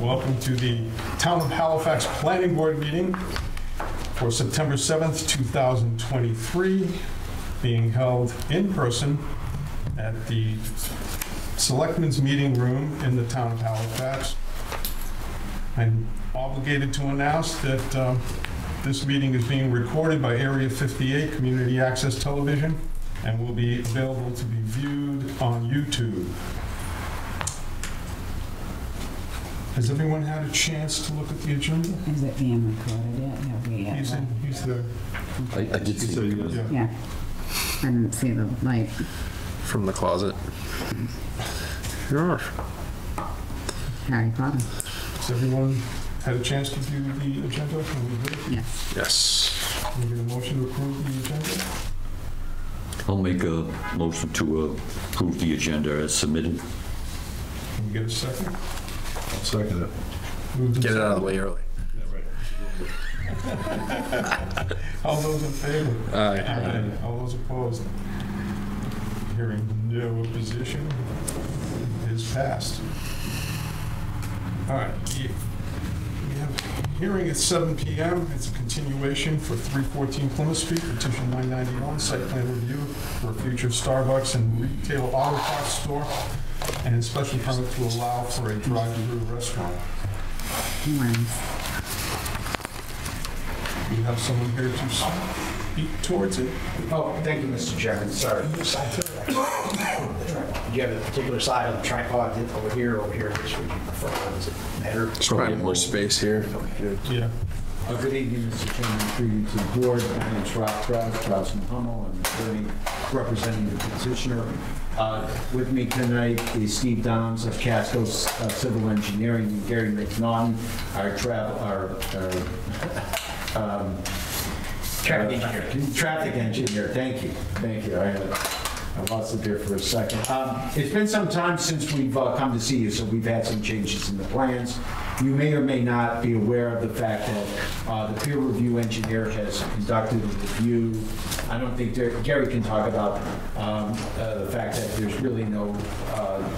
Welcome to the Town of Halifax Planning Board meeting for September 7th, 2023, being held in person at the Selectmen's Meeting Room in the Town of Halifax. I'm obligated to announce that this meeting is being recorded by Area 58 Community Access Television and will be available to be viewed on YouTube. Has everyone had a chance to look at the agenda? Is it being recorded yet? He's there. I did see it. Yeah. I didn't see the light. From the closet. Sure. Harry Potter. Has everyone had a chance to view the agenda? Can we do it? Yes. Yes. Can we get a motion to approve the agenda? I'll make a motion to approve the agenda as submitted. Can we get a second? I'll second it. Moved and Get it out of the seconded. way early. All those in favor? Aye. All those opposed? Hearing no opposition, it is passed. All right, we have a hearing at 7 p.m. It's a continuation for 314 Plymouth Street, petition 991, site plan review for a future Starbucks and retail auto parts store, and special permit to allow for a drive-through restaurant. We have someone here to speak towards it. Oh, thank you, Mr. Chairman. Sorry. Do you have a particular side on the tripod? Over here, which would you prefer? Does it matter? Just find more space here. Yeah. Good evening, Mr. Chairman. Through you to the board. My name is Rob Krause Hummel. I'm an attorney representing the petitioner. With me tonight is Steve Downs of Casco Civil Engineering and Gary McNaughton, our traffic engineer. Thank you. I lost it there for a second. It's been some time since we've come to see you, so we've had some changes in the plans. You may or may not be aware of the fact that the peer review engineer has conducted a review. I don't think Gary can talk about the fact that there's really no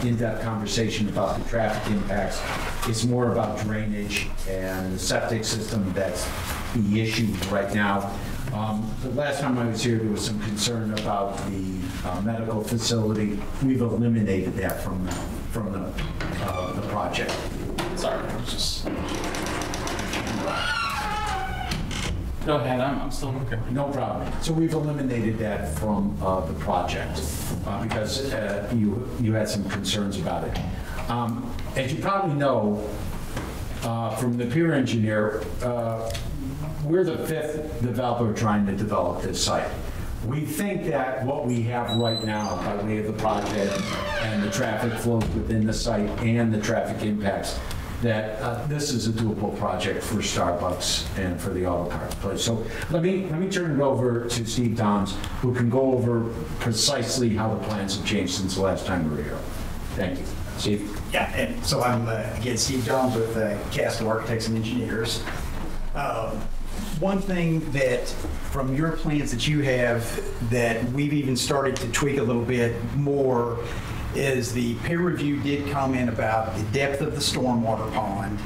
in-depth conversation about the traffic impacts. It's more about drainage and the septic system that's the issue right now. The last time I was here, there was some concern about the medical facility. We've eliminated that from the project. Sorry, I was just... Go ahead, I'm still okay. No problem. So we've eliminated that from the project because you had some concerns about it. As you probably know, from the peer engineer, we're the fifth developer trying to develop this site. We think that what we have right now by way of the project and the traffic flows within the site and the traffic impacts, that this is a doable project for Starbucks and for the auto parts place. So let me turn it over to Steve Downs, who can go over precisely how the plans have changed since the last time we were here. Thank you. Steve? Yeah, and so I'm, again, Steve Downs with Casco Architects and Engineers. One thing that, from your plans that you have, that we've even started to tweak a little bit more is the peer review did comment about the depth of the stormwater pond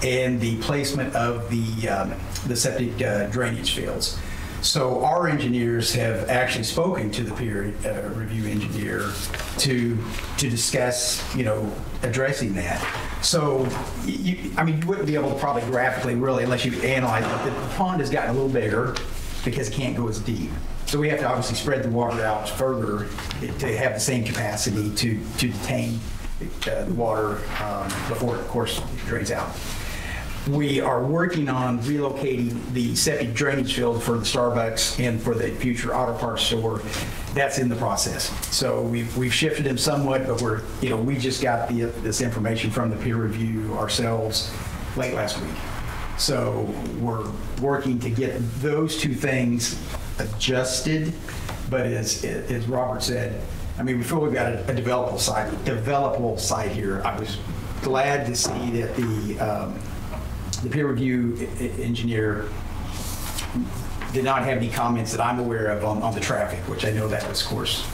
and the placement of the septic drainage fields. So our engineers have actually spoken to the peer review engineer to discuss, addressing that. So, you wouldn't be able to probably graphically really, unless you analyze it, but the pond has gotten a little bigger because it can't go as deep. So we have to obviously spread the water out further to have the same capacity to detain the water before it, of course, drains out. We are working on relocating the septic drainage field for the Starbucks and for the future auto parts store. That's in the process. So we've shifted them somewhat, but we just got this information from the peer review ourselves late last week. So we're working to get those two things adjusted. But as Robert said, we feel we've got a developable site here. I was glad to see that the peer review engineer did not have any comments that I'm aware of on the traffic, which I know that was, of course,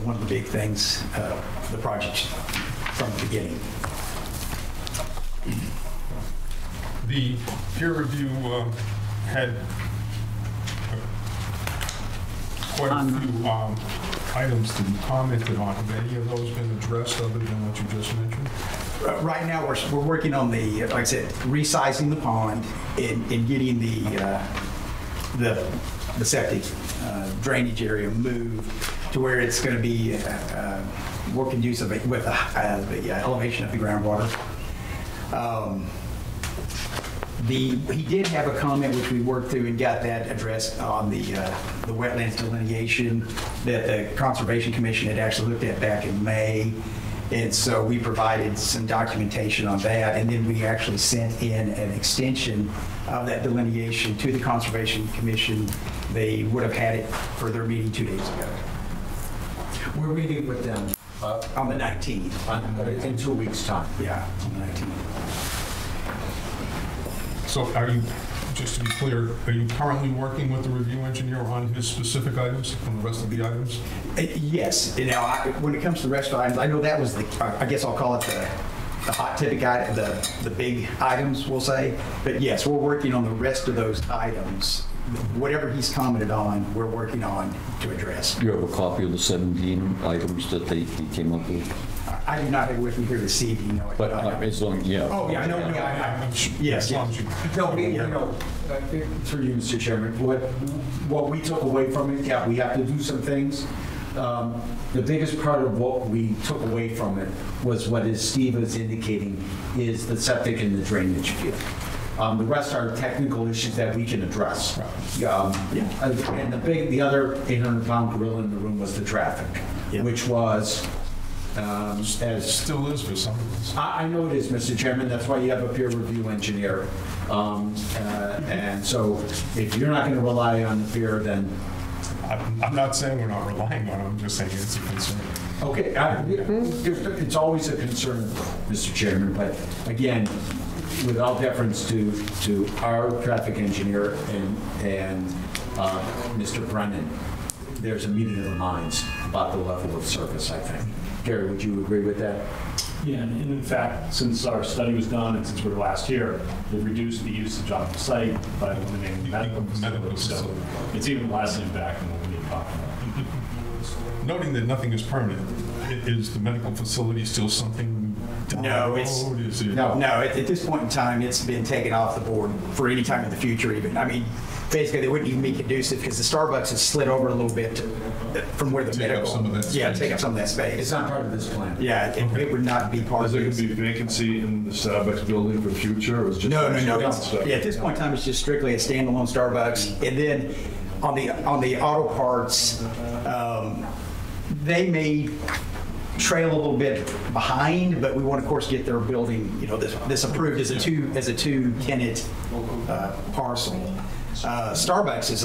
one of the big things, the project from the beginning. The peer review had quite a few items to be commented on. Have any of those been addressed other than what you just mentioned? Right now, we're working on the, like I said, resizing the pond and getting the septic drainage area moved to where it's going to be more conducive with the elevation of the groundwater. He did have a comment which we worked through and got that addressed on the wetlands delineation that the Conservation Commission had actually looked at back in May. And so we provided some documentation on that, and then we actually sent in an extension of that delineation to the Conservation Commission. They would have had it for their meeting 2 days ago. We're meeting with them On the 19th. in 2 weeks' time. Yeah, on the 19th. So are you, just to be clear, are you currently working with the review engineer on his specific items and the rest of the items? Yes. Now, when it comes to the rest of the items, I know that was I guess I'll call it the hot topic item, the big items, we'll say. But yes, we're working on the rest of those items. Whatever he's commented on, we're working on to address. You have a copy of the 17 items that he came up with? I do not have it with me here this evening. No, But as long, yeah. Oh, yeah, I know. I'm sure. Yes, As long as you. No, through you, Mr. Chairman, what we took away from it, yeah, we have to do some things. The biggest part of what we took away from it was what Steve is indicating is the septic and the drainage field. The rest are technical issues that we can address. And the other 800-pound gorilla in the room was the traffic, which was, Still is for some of us. I know it is, Mr. Chairman. That's why you have a peer review engineer. And so if you're not going to rely on the peer, then... I'm not saying we're not relying on it, I'm just saying it's a concern. Okay, it's always a concern, Mr. Chairman, but again, with all deference to our traffic engineer and Mr. Brennan, there's a meeting of the minds about the level of service, I think. Gary, would you agree with that? Yeah, and in fact, since our study was done and since we were last here, they've reduced the usage on the site by eliminating medical facilities. So it's even less impact than what we had talked about. Noting that nothing is permanent, is the medical facility still something down No, the it's- road? Is it? No, at this point in time, it's been taken off the board for any time in the future even. I mean, basically, they wouldn't even be conducive because the Starbucks has slid over a little bit from where the Take up medical. some of that Yeah, space. take up some of that space. It's not part of this plan. Yeah, it would not be part Is of there this. going to be vacancy in the Starbucks building for future, or is it just... No. Yeah, at this point in time, it's just strictly a standalone Starbucks. And then on the auto parts, they may trail a little bit behind, but we want to, of course, get their building, this approved as a two tenant parcel. Starbucks is,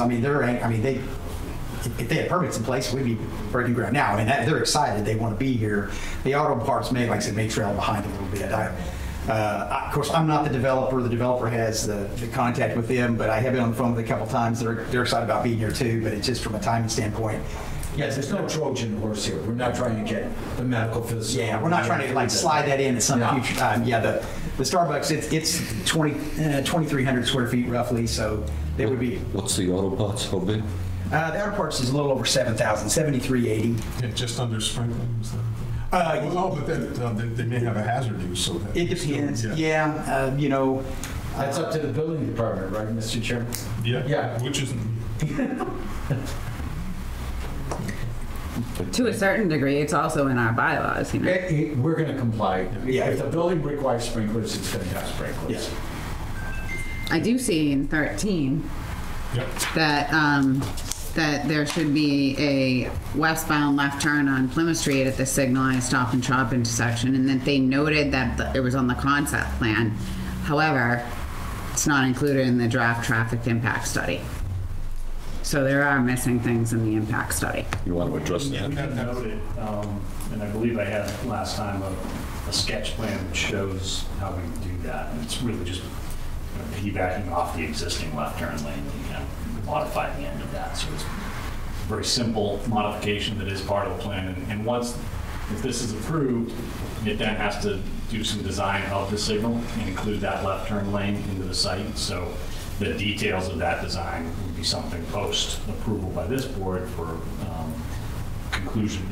if they had permits in place, we'd be breaking ground now. I mean, they're excited. They want to be here. The auto parts may, like I said, may trail behind a little bit. Of course, I'm not the developer. The developer has the contact with them, but I have been on the phone with a couple times. They're excited about being here too, but it's just from a timing standpoint. Yes, there's no Trojan horse here. We're not trying to get the medical facility. Yeah, we're not trying to slide that in at some future time. Yeah, the Starbucks, it's 2,300 square feet roughly, so they would be. What's the auto parts, how big? The outer parts is a little over 7,000, 7,380. Yeah, just under sprinklings? Well, but then they may have a hazard use, so that... It depends. Yeah, That's up to the building department, right, Mr. Chairman? Yeah, which isn't... To a certain degree, it's also in our bylaws, We're going to comply. Yeah. If the building requires sprinklers, it's going to have sprinklers. Yes. I do see in 13 Yep. that there should be a westbound left turn on Plymouth Street at the signalized Stop and Shop intersection, and that they noted that it was on the concept plan. However, it's not included in the draft traffic impact study. So there are missing things in the impact study. You want to address that? Noted, and I believe I had last time a sketch plan that shows how we do that. And it's really just piggybacking off the existing left turn lane, modify the end of that. So it's a very simple modification that is part of the plan. And once, if this is approved, It then has to do some design of the signal and include that left turn lane into the site. So the details of that design would be something post-approval by this board for conclusion,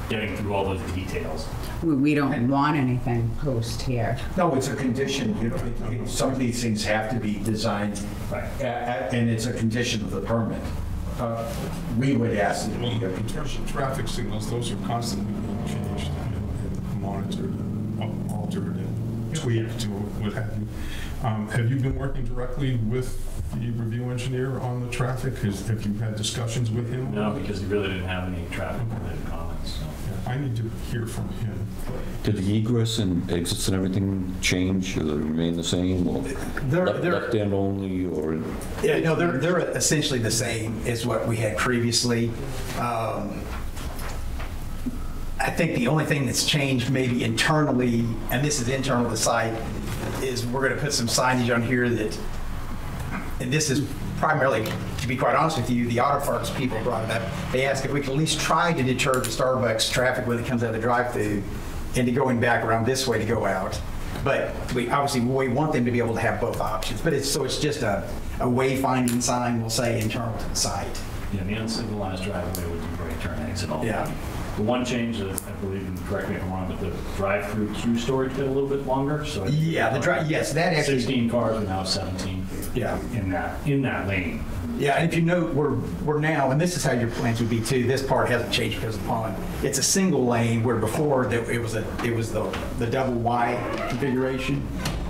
getting through all those details. We don't want anything post here. No, it's a condition, some of these things have to be designed, Right. and it's a condition of the permit. We would ask it to be a In terms of traffic signals, those are constantly being changed and monitored, and altered, and tweaked, or what have you. Have you been working directly with the review engineer on the traffic? Have you had discussions with him? No, because he really didn't have any traffic-related comments. So. Yeah, I need to hear from him. Did the egress and exits and everything change or remain the same, or They're- left end only, or? Yeah, no, they're essentially the same as what we had previously. I think the only thing that's changed maybe internally, and this is internal to the site, is we're going to put some signage on here that, and this is primarily, to be quite honest with you, the auto parts people brought it up. They asked if we could at least try to deter the Starbucks traffic when it comes out of the drive-thru into going back around this way to go out. But we want them to be able to have both options. But it's just a wayfinding sign, we'll say, internal to the site. Yeah, the unsignalized driveway would do right turn exit all the Yeah. time. The one change that I believe, and correct me if I'm wrong, but the drive-through queue storage got a little bit longer, so. Yeah, yes, that actually. 16 cars are now 17. Yeah. In that lane. Yeah, and if you note, we're now, and this is how your plans would be too, this part hasn't changed because of the pond. It's a single lane where before it was the double wide configuration.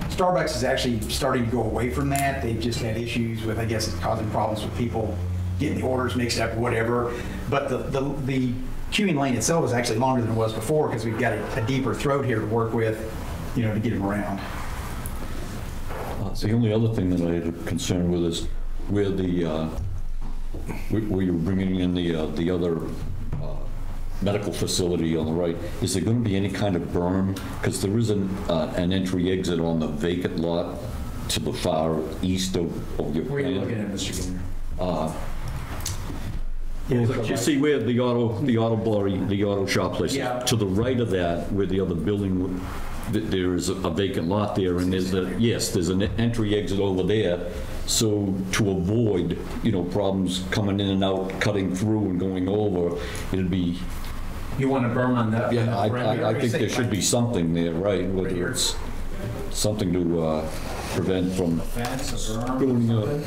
Starbucks is actually starting to go away from that. They've just had issues with, I guess it's causing problems with people getting the orders mixed up or whatever. But the queuing lane itself is actually longer than it was before because we've got a deeper throat here to work with, to get them around. The only other thing that I had a concern with is where where you're bringing in the other medical facility on the right. Is there going to be any kind of berm? Because there is an entry exit on the vacant lot to the far east of your Where are you looking plan. at, Mr. Gainer? You see where the auto shop place is? Yeah. To the right of that, where the other building, there is a vacant lot there, and there's an entry exit over there. So to avoid, problems coming in and out, cutting through and going over, it'd be, You want to burn on that? yeah, I think there should be something there, right? Whether it's something to prevent from Fence, a berm, going,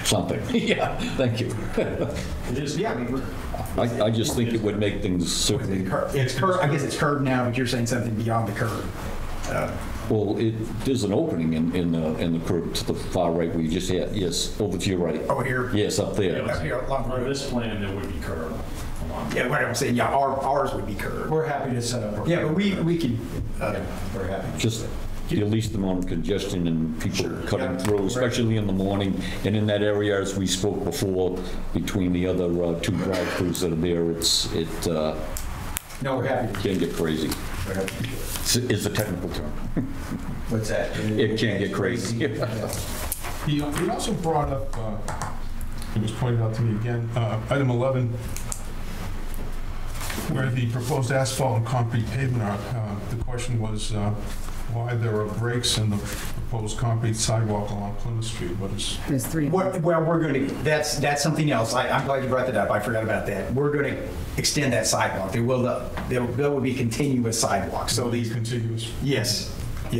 something. Yeah, thank you. It is. Yeah, I mean, I just think it would make things certainly. it's curved. I guess it's curved now, but you're saying something beyond the curve. Well, there's an opening in the curve to the far right where you just had, yes, over to your right. Over here. Yes, up there. Up here along the For road. this plan, there would be curb along. Yeah, what I'm saying, yeah, ours would be curved. We're happy to set up. Yeah, but we can. We're happy. Just the least amount of congestion and people cutting Yeah. through, especially in the morning. And in that area, as we spoke before, between the other two drive-throughs that are there, No, we're happy. can get crazy. We're happy. Is a technical term. What's that? It can get crazy. He also brought up, it was pointed out to me again, item 11, where the proposed asphalt and concrete pavement are. The question was why there are breaks in the proposed concrete sidewalk along Plymouth Street. What is? There's three. Well, we're going to, that's something else. I'm glad you brought that up. I forgot about that. We're going to extend that sidewalk. There will be continuous sidewalks. So these, Contiguous. yes.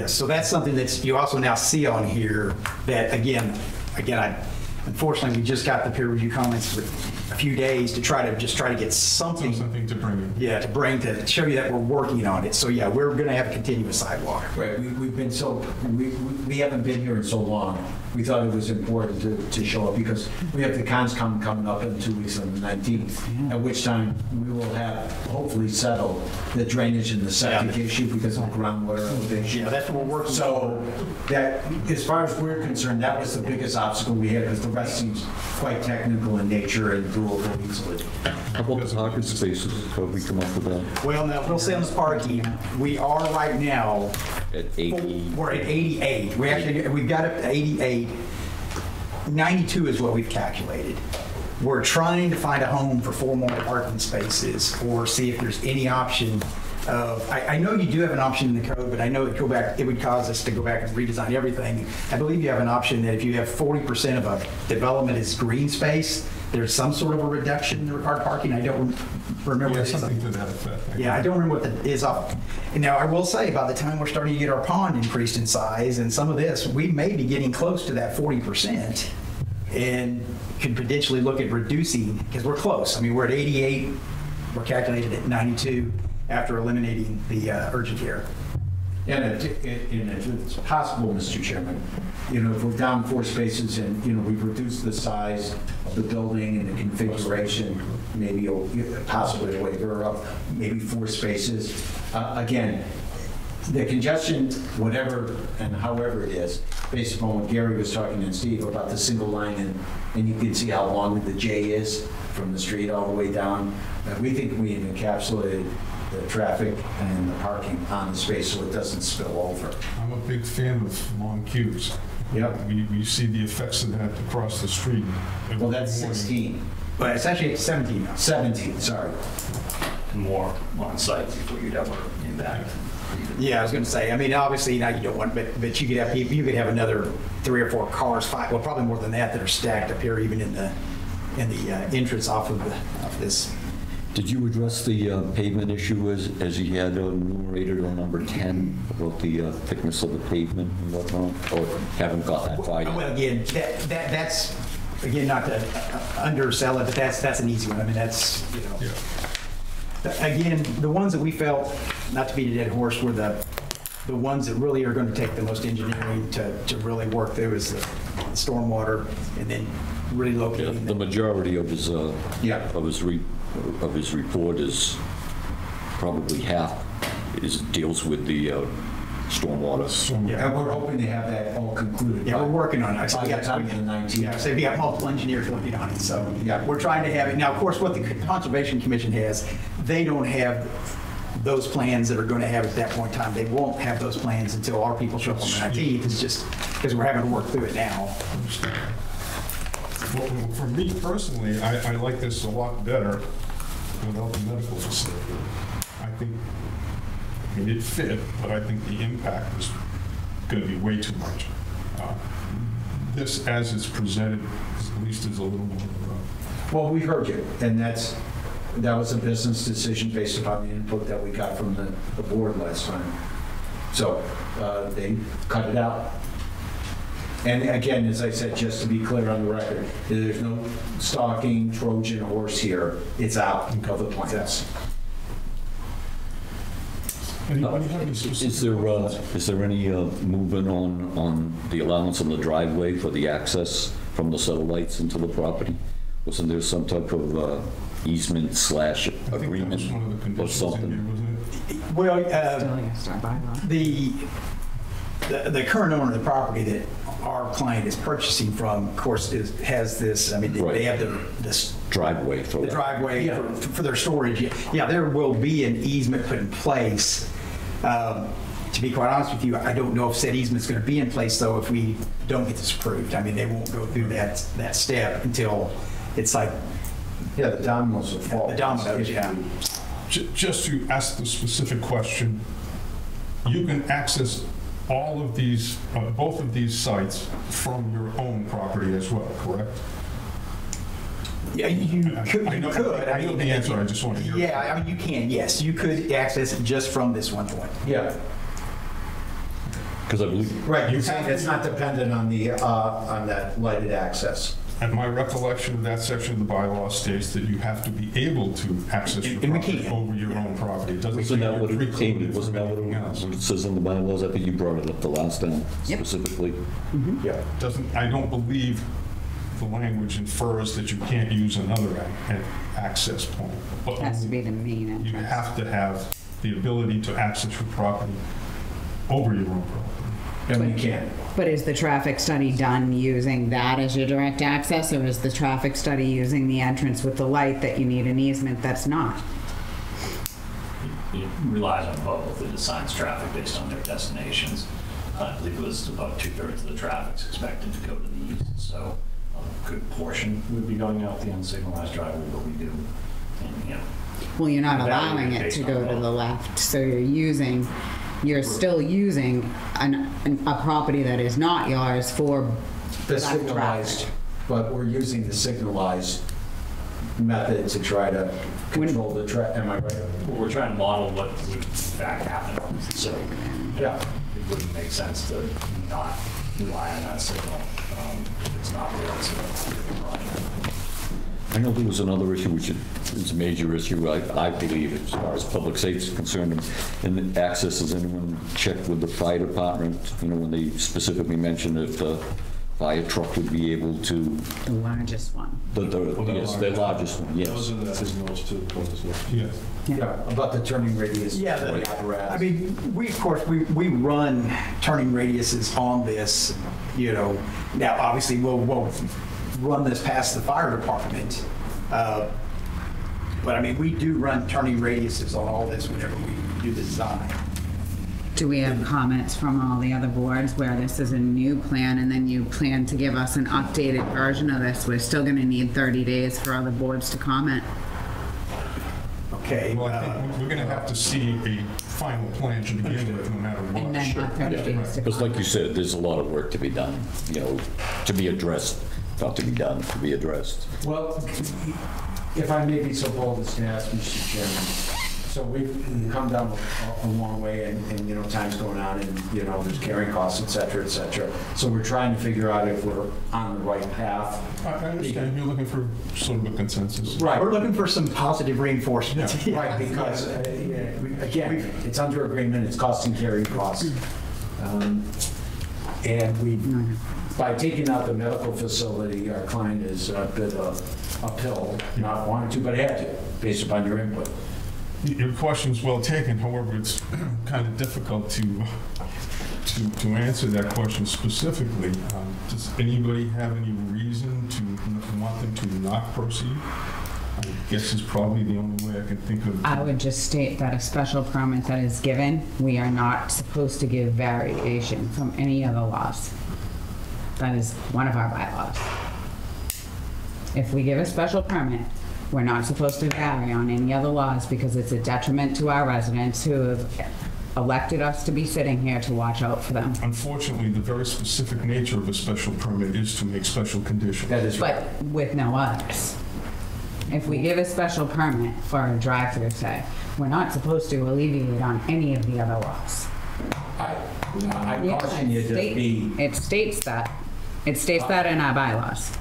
So that's something that you also now see on here that, again, unfortunately, we just got the peer review comments for a few days to try to get something. Something to bring in. Yeah, to show you that we're working on it. So yeah, we're going to have a continuous sidewalk. Right, we've been we haven't been here in so long. We thought it was important to show up because we have the CONSCOM coming up in 2 weeks on the 19th, at which time we will have hopefully settled the drainage and the septic issue because of the groundwater elevation. Yeah, that's what we're working. So that, as far as we're concerned, that was the biggest obstacle we had because the rest seems quite technical in nature and doable easily. How about the parking spaces? Have we come up with that? Well, now, we'll say on the parking, we are right now, At 80? we're at 88. We've got up to 88. 92 is what we've calculated. we're trying to find a home for 4 more parking spaces or see if there's any option of, I know you do have an option in the code, but I know it would cause us to go back and redesign everything. I believe you have an option that if you have 40% of a development is green space, there's some sort of a reduction in the required parking. I don't remember. Yeah, something to that effect. Yeah, I don't remember what that is off. And now I will say, by the time we're starting to get our pond increased in size and some of this, we may be getting close to that 40% and could potentially look at reducing, because we're close. I mean, we're at 88, we're calculated at 92 after eliminating the urgent care. And if it's possible, Mr. Chairman, if we're down 4 spaces and, we've reduced the size of the building and the configuration, maybe possibly a waiver of maybe 4 spaces. Again, the congestion, whatever and however it is, based upon what Gary was talking and Steve about the single line, and you can see how long the J is from the street all the way down. We think we've encapsulated the traffic and the parking on the space so it doesn't spill over. I'm a big fan of long queues. Yep. We see the effects of that across the street. every Well, that's morning. 16. But it's actually at 17 now. 17, sorry. More on site before you'd ever impact. Yeah, I was going to say, I mean, obviously now you don't want, but you could have people, you could have another 3 or 4 cars, 5, well, probably more than that are stacked up here, even in the entrance off of this. Did you address the pavement issue as you had enumerated on number 10 about the thickness of the pavement and whatnot? Or haven't got that far yet? Well, again, that's, again, not to undersell it, but that's an easy one. I mean, that's, Again, the ones that we felt, not to beat a dead horse, were the ones that really are going to take the most engineering to really work through is the stormwater, and then really Yeah, locating the majority of his report is probably half deals with the stormwater. And we're hoping to have that all concluded. Yeah, we're working on it. By the time of the 19th. Yeah, so we got multiple engineers working on it, so Yeah. we're trying to have it. Now, of course, what the Conservation Commission has, they don't have those plans that are going to have at that point in time. They won't have those plans until our people show up on the 19th. It's just because we're having to work through it now. Well, for me personally, I like this a lot better without the medical facility. I think it fit, but I think the impact is going to be way too much. This, as it's presented, at least is a little more. Well, we heard you, and that was a business decision based upon the input that we got from the board last time. So they cut it out. And again, as I said, just to be clear on the record, there's no stalking Trojan horse here. It's out of the plans. Anybody have any specific Is there any movement on the allowance on the driveway for the access from the satellites into the property? Wasn't there some type of easement / I think that agreement was one of the or conditions in something? there, wasn't it? Well, Still against our bylaw. the current owner of the property that our client is purchasing from, of course, has this, I mean, Right. they have this Driveway for the that. driveway for their storage. Yeah, there will be an easement put in place. To be quite honest with you, I don't know if said easement's going to be in place, though, if we don't get this approved. I mean, they won't go through that step until it's like Yeah, the dominoes will fall. the dominoes, yeah. Just to ask the specific question, you can access all of these, both of these sites from your own property as well, correct? Yeah, you could. I know the answer, I just want to hear. Yeah, I mean, you can, yes. You could access it just from this one point. Yeah. Because I believe, Right, you're saying it's not dependent on on that lighted access. And my recollection of that section of the bylaw states that you have to be able to access your And we property can. over your own property. It doesn't say wasn't that you're what it precluded came, wasn't that what from anything else. it says in the bylaws? I think you brought it up the last time Yep. specifically. Yeah. I don't believe the language infers that you can't use another access point. But It has to only be the main you entrance. have to have the ability to access your property over your own property. And we can. But is the traffic study done using that as your direct access, or is the traffic study using the entrance with the light that you need an easement that's not? It relies on both. It assigns traffic based on their destinations. I believe it was about 2/3 of the traffic's expected to go to the east. So a good portion would be going out the unsignalized driveway, but we do, and, you know, Well, you're not Evaluate allowing it based to on go to both. the left, so you're still using a property that is not yours for The that signalized, traffic. but we're using the signalized method to try to control the am I right? we're trying to model what would in fact happen. So, Yeah. it wouldn't make sense to not rely on that signal. If it's not there, it's a project. I know there was another issue, which is a major issue, I believe, as far as public safety is concerned, and the access. Has anyone checked with the fire department, you know, when they specifically mentioned that the fire truck would be able to, The largest one. yes, their largest one, Those yes. are the signals too. Yes. Yeah, about the turning radius. Yeah, for the apparatus. I mean, we, of course, we run turning radiuses on this, you know. Now, obviously, we'll run this past the fire department. But I mean, we do run turning radiuses on all this whenever we do the design. Do we have comments from all the other boards where this is a new plan and then you plan to give us an updated version of this? We're still gonna need 30 days for other boards to comment. Okay. Well, I think we're going to have to see a final plan to begin with, no matter what. And then have 30 days to Because like you comment. said, there's a lot of work to be done, you know, to be addressed, not to be done, to be addressed. Well, if I may be so bold as to ask, Mr. Chairman, so we've come down a long way and, you know, time's going on and, you know, there's carrying costs, et cetera, et cetera. So we're trying to figure out if we're on the right path. I understand, you're looking for sort of a consensus. Right. We're looking for some positive reinforcement. Right, because, again, it's under agreement, it's costing carrying costs. And we, by taking out the medical facility, our client is a bit uphill, not wanting to, but had to, based upon your input. Your question's well taken, however, it's kind of difficult to answer that question specifically. Does anybody have any reason to want them to not proceed? I guess is probably the only way I can think of. I would just state that a special permit that is given, we are not supposed to give variation from any other laws. That is one of our bylaws. If we give a special permit, we're not supposed to vary on any other laws because it's a detriment to our residents who have elected us to be sitting here to watch out for them. Unfortunately, the very specific nature of a special permit is to make special conditions. That is right. But with no others. If we give a special permit for a drive-through, say, we're not supposed to alleviate on any of the other laws. I Yeah, caution you to be, It states that. It states that in our bylaws.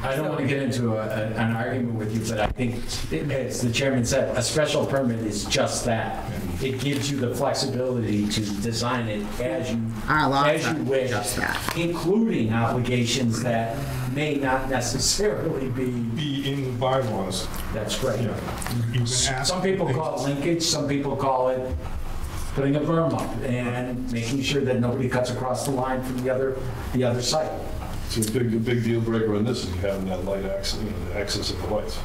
I don't want to get into an argument with you, but I think, as the chairman said, a special permit is just that. It gives you the flexibility to design it as you Our laws are wish, just that. including obligations that may not necessarily Be in the bylaws. that's great. Yeah. You can ask- Some people call it linkage, some people call it putting a berm up and making sure that nobody cuts across the line from the other site. So the big deal breaker on this is having that light access, the access of the lights.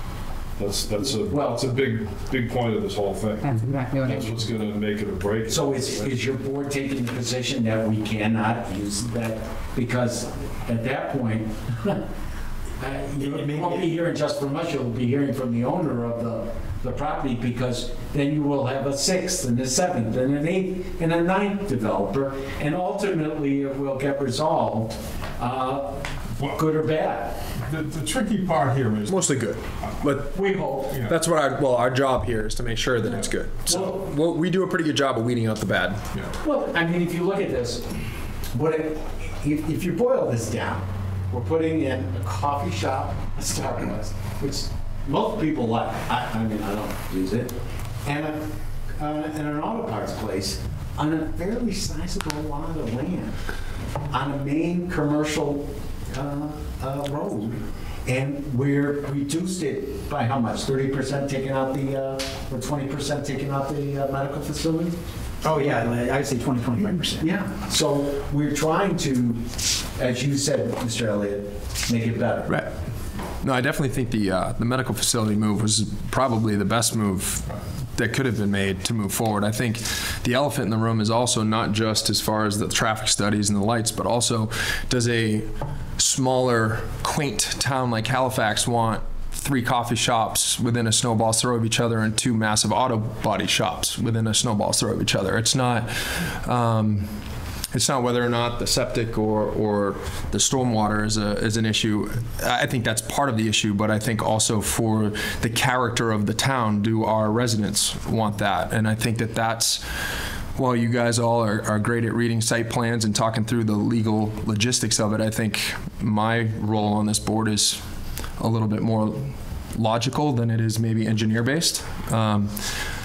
That's a big point of this whole thing. That's exactly what it That's is. what's going to make it or break it. So is your board taking the position that we cannot use that? Because at that point, you won't be hearing just from us, you'll be hearing from the owner of the property, because then you will have a sixth and a seventh and an eighth and a ninth developer, and ultimately it will get resolved, good or bad. The tricky part here is, Mostly good, but We hope. yeah, that's what our job here is to make sure that it's good. So we do a pretty good job of weeding out the bad. yeah. Well, I mean, if you look at this, if you boil this down, we're putting in a coffee shop, a Starbucks, which most people like. I mean, I don't use it, and an auto parts place on a fairly sizable lot of land on a main commercial road. And we're reduced it by how much? 30% taking out or 20% taking out the medical facility? Oh, yeah, I'd say 20-25%. Yeah. So we're trying to, as you said, Mr. Elliott, make it better. Right. No, I definitely think the medical facility move was probably the best move that could have been made to move forward. I think the elephant in the room is also not just as far as the traffic studies and the lights, but also does a smaller, quaint town like Halifax want 3 coffee shops within a snowball's throw of each other and 2 massive auto body shops within a snowball's throw of each other? It's not whether or not the septic or the stormwater is an issue. I think that's part of the issue, but I think also for the character of the town, do our residents want that? And I think that's, while you guys all are great at reading site plans and talking through the legal logistics of it, I think my role on this board is a little bit more logical than it is maybe engineer-based.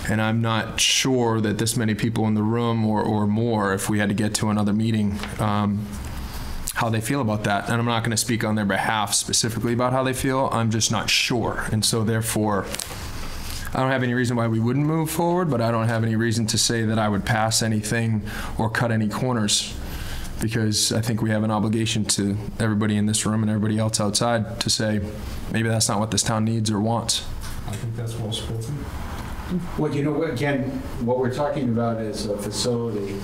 And I'm not sure that this many people in the room or more, if we had to get to another meeting, how they feel about that. And I'm not going to speak on their behalf specifically about how they feel. I'm just not sure. And so therefore, I don't have any reason why we wouldn't move forward, but I don't have any reason to say that I would pass anything or cut any corners, because I think we have an obligation to everybody in this room and everybody else outside to say, maybe that's not what this town needs or wants. I think that's well spoken. Well, you know, again, what we're talking about is a facility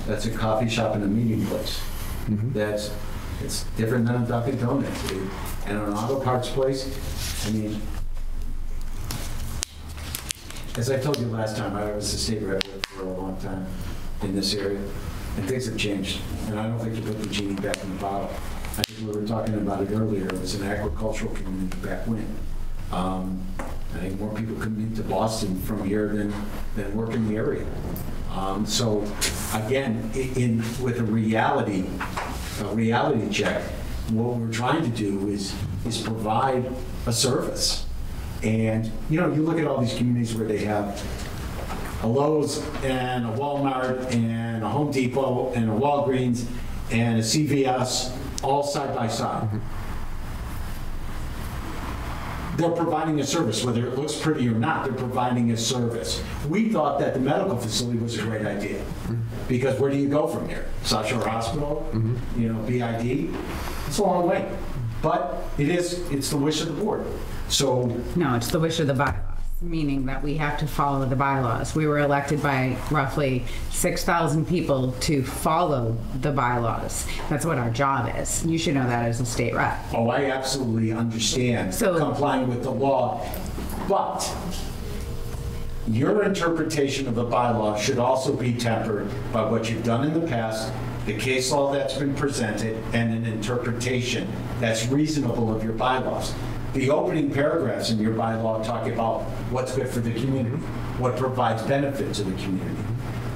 that's a coffee shop and a meeting place. It's different than a Dunkin' Donuts and an auto parts place. I mean, as I told you last time, I was a state rep for a long time in this area, and things have changed. And I don't think you put the genie back in the bottle. I think we were talking about it earlier. It was an agricultural community back when. I think more people come into Boston from here than work in the area. So again, with a reality check, what we're trying to do is provide a service. And you know, you look at all these communities where they have a Lowe's and a Walmart and a Home Depot and a Walgreens and a CVS all side by side. They're providing a service, whether it looks pretty or not, they're providing a service. We thought that the medical facility was a great idea, because where do you go from here? South Shore Hospital, you know, BID, it's a long way. But it's the wish of the board. So No, it's the wish of the bylaws, meaning that we have to follow the bylaws. We were elected by roughly 6,000 people to follow the bylaws. That's what our job is. You should know that as a state rep. oh, I absolutely understand So- complying with the law, but your interpretation of the bylaw should also be tempered by what you've done in the past, the case law that's been presented, and an interpretation that's reasonable of your bylaws. The opening paragraphs in your bylaw talk about what's good for the community, what provides benefit to the community.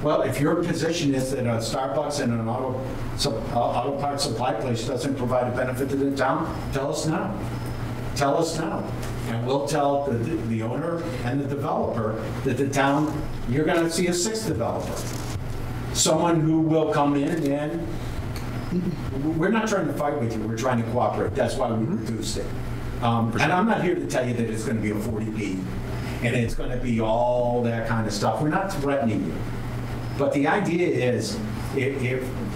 Well, if your position is that a Starbucks and an auto parts supply place doesn't provide a benefit to the town, tell us now. Tell us now. And we'll tell the owner and the developer that the town, you're going to see a 6th developer. Someone who will come in and, we're not trying to fight with you, we're trying to cooperate. That's why we reduced it. And I'm not here to tell you that it's going to be a 40B and it's going to be all that kind of stuff. We're not threatening you. But the idea is, if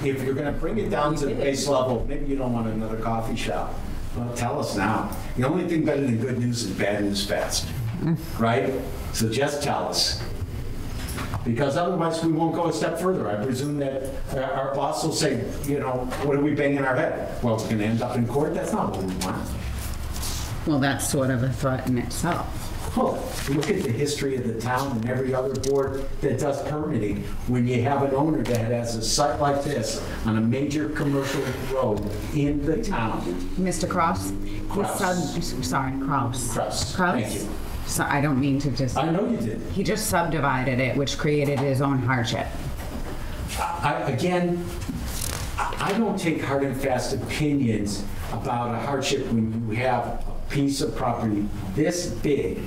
you're going to bring it down to the base level, maybe you don't want another coffee shop. Well, tell us now. The only thing better than good news is bad news fast, right? So just tell us. Because otherwise we won't go a step further. I presume that our boss will say, you know, what are we banging our head? Well, we're going to end up in court? That's not what we want. Well, that's sort of a threat in itself. Oh, look at the history of the town and every other board that does permitting. When you have an owner that has a site like this on a major commercial road in the town. Mr. Cross? Kraus. Kraus. Thank you. So I don't mean to just... I know you did. He just subdivided it, which created his own hardship. Again, I don't take hard and fast opinions about a hardship when you have a piece of property this big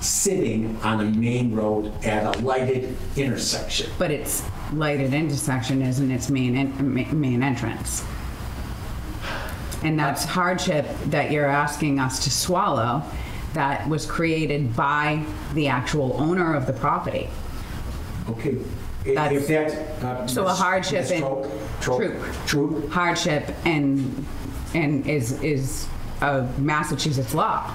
sitting on a main road at a lighted intersection. But its lighted intersection isn't its main entrance. And that's hardship that you're asking us to swallow that was created by the actual owner of the property. Okay. That's- If that, So a hardship in True. hardship and is a Massachusetts law.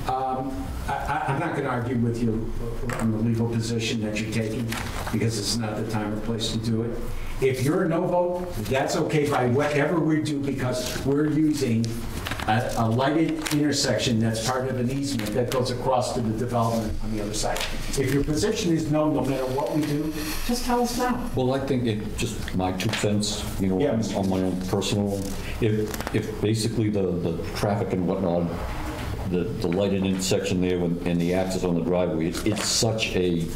I'm not going to argue with you on the legal position that you're taking, because it's not the time or place to do it. If you're a no vote, that's okay by whatever we do, because we're using a lighted intersection that's part of an easement that goes across to the development on the other side. If your position is no, no matter what we do, just tell us now. Well, I think it, just my 2 cents, you know, Yeah, on my own personal, if basically the traffic and whatnot, the lighted intersection there and the access on the driveway, it's such a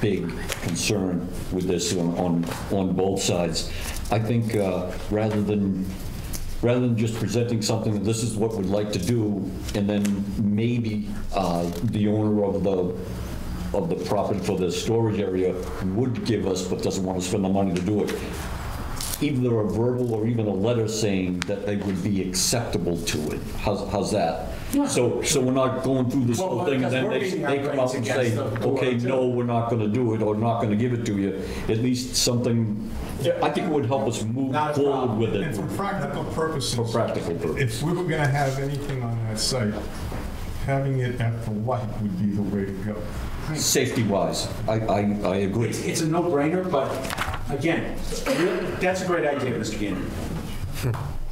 big concern with this on both sides. I think rather than just presenting something that this is what we'd like to do, and then maybe the owner of the property for the storage area would give us, but doesn't want to spend the money to do it, either a verbal or even a letter saying that they would be acceptable to it. How's that? Yeah. So we're not going through this whole thing and then they come up and say, okay, no, we're not going to do it or not going to give it to you. At least something, I think it would help us move forward with it. And for practical purposes, For practical purposes. if we were going to have anything on that site, having it at the light would be the way to go. Safety-wise, I agree. It's a no-brainer, but again, that's a great idea, Mr. Gannon.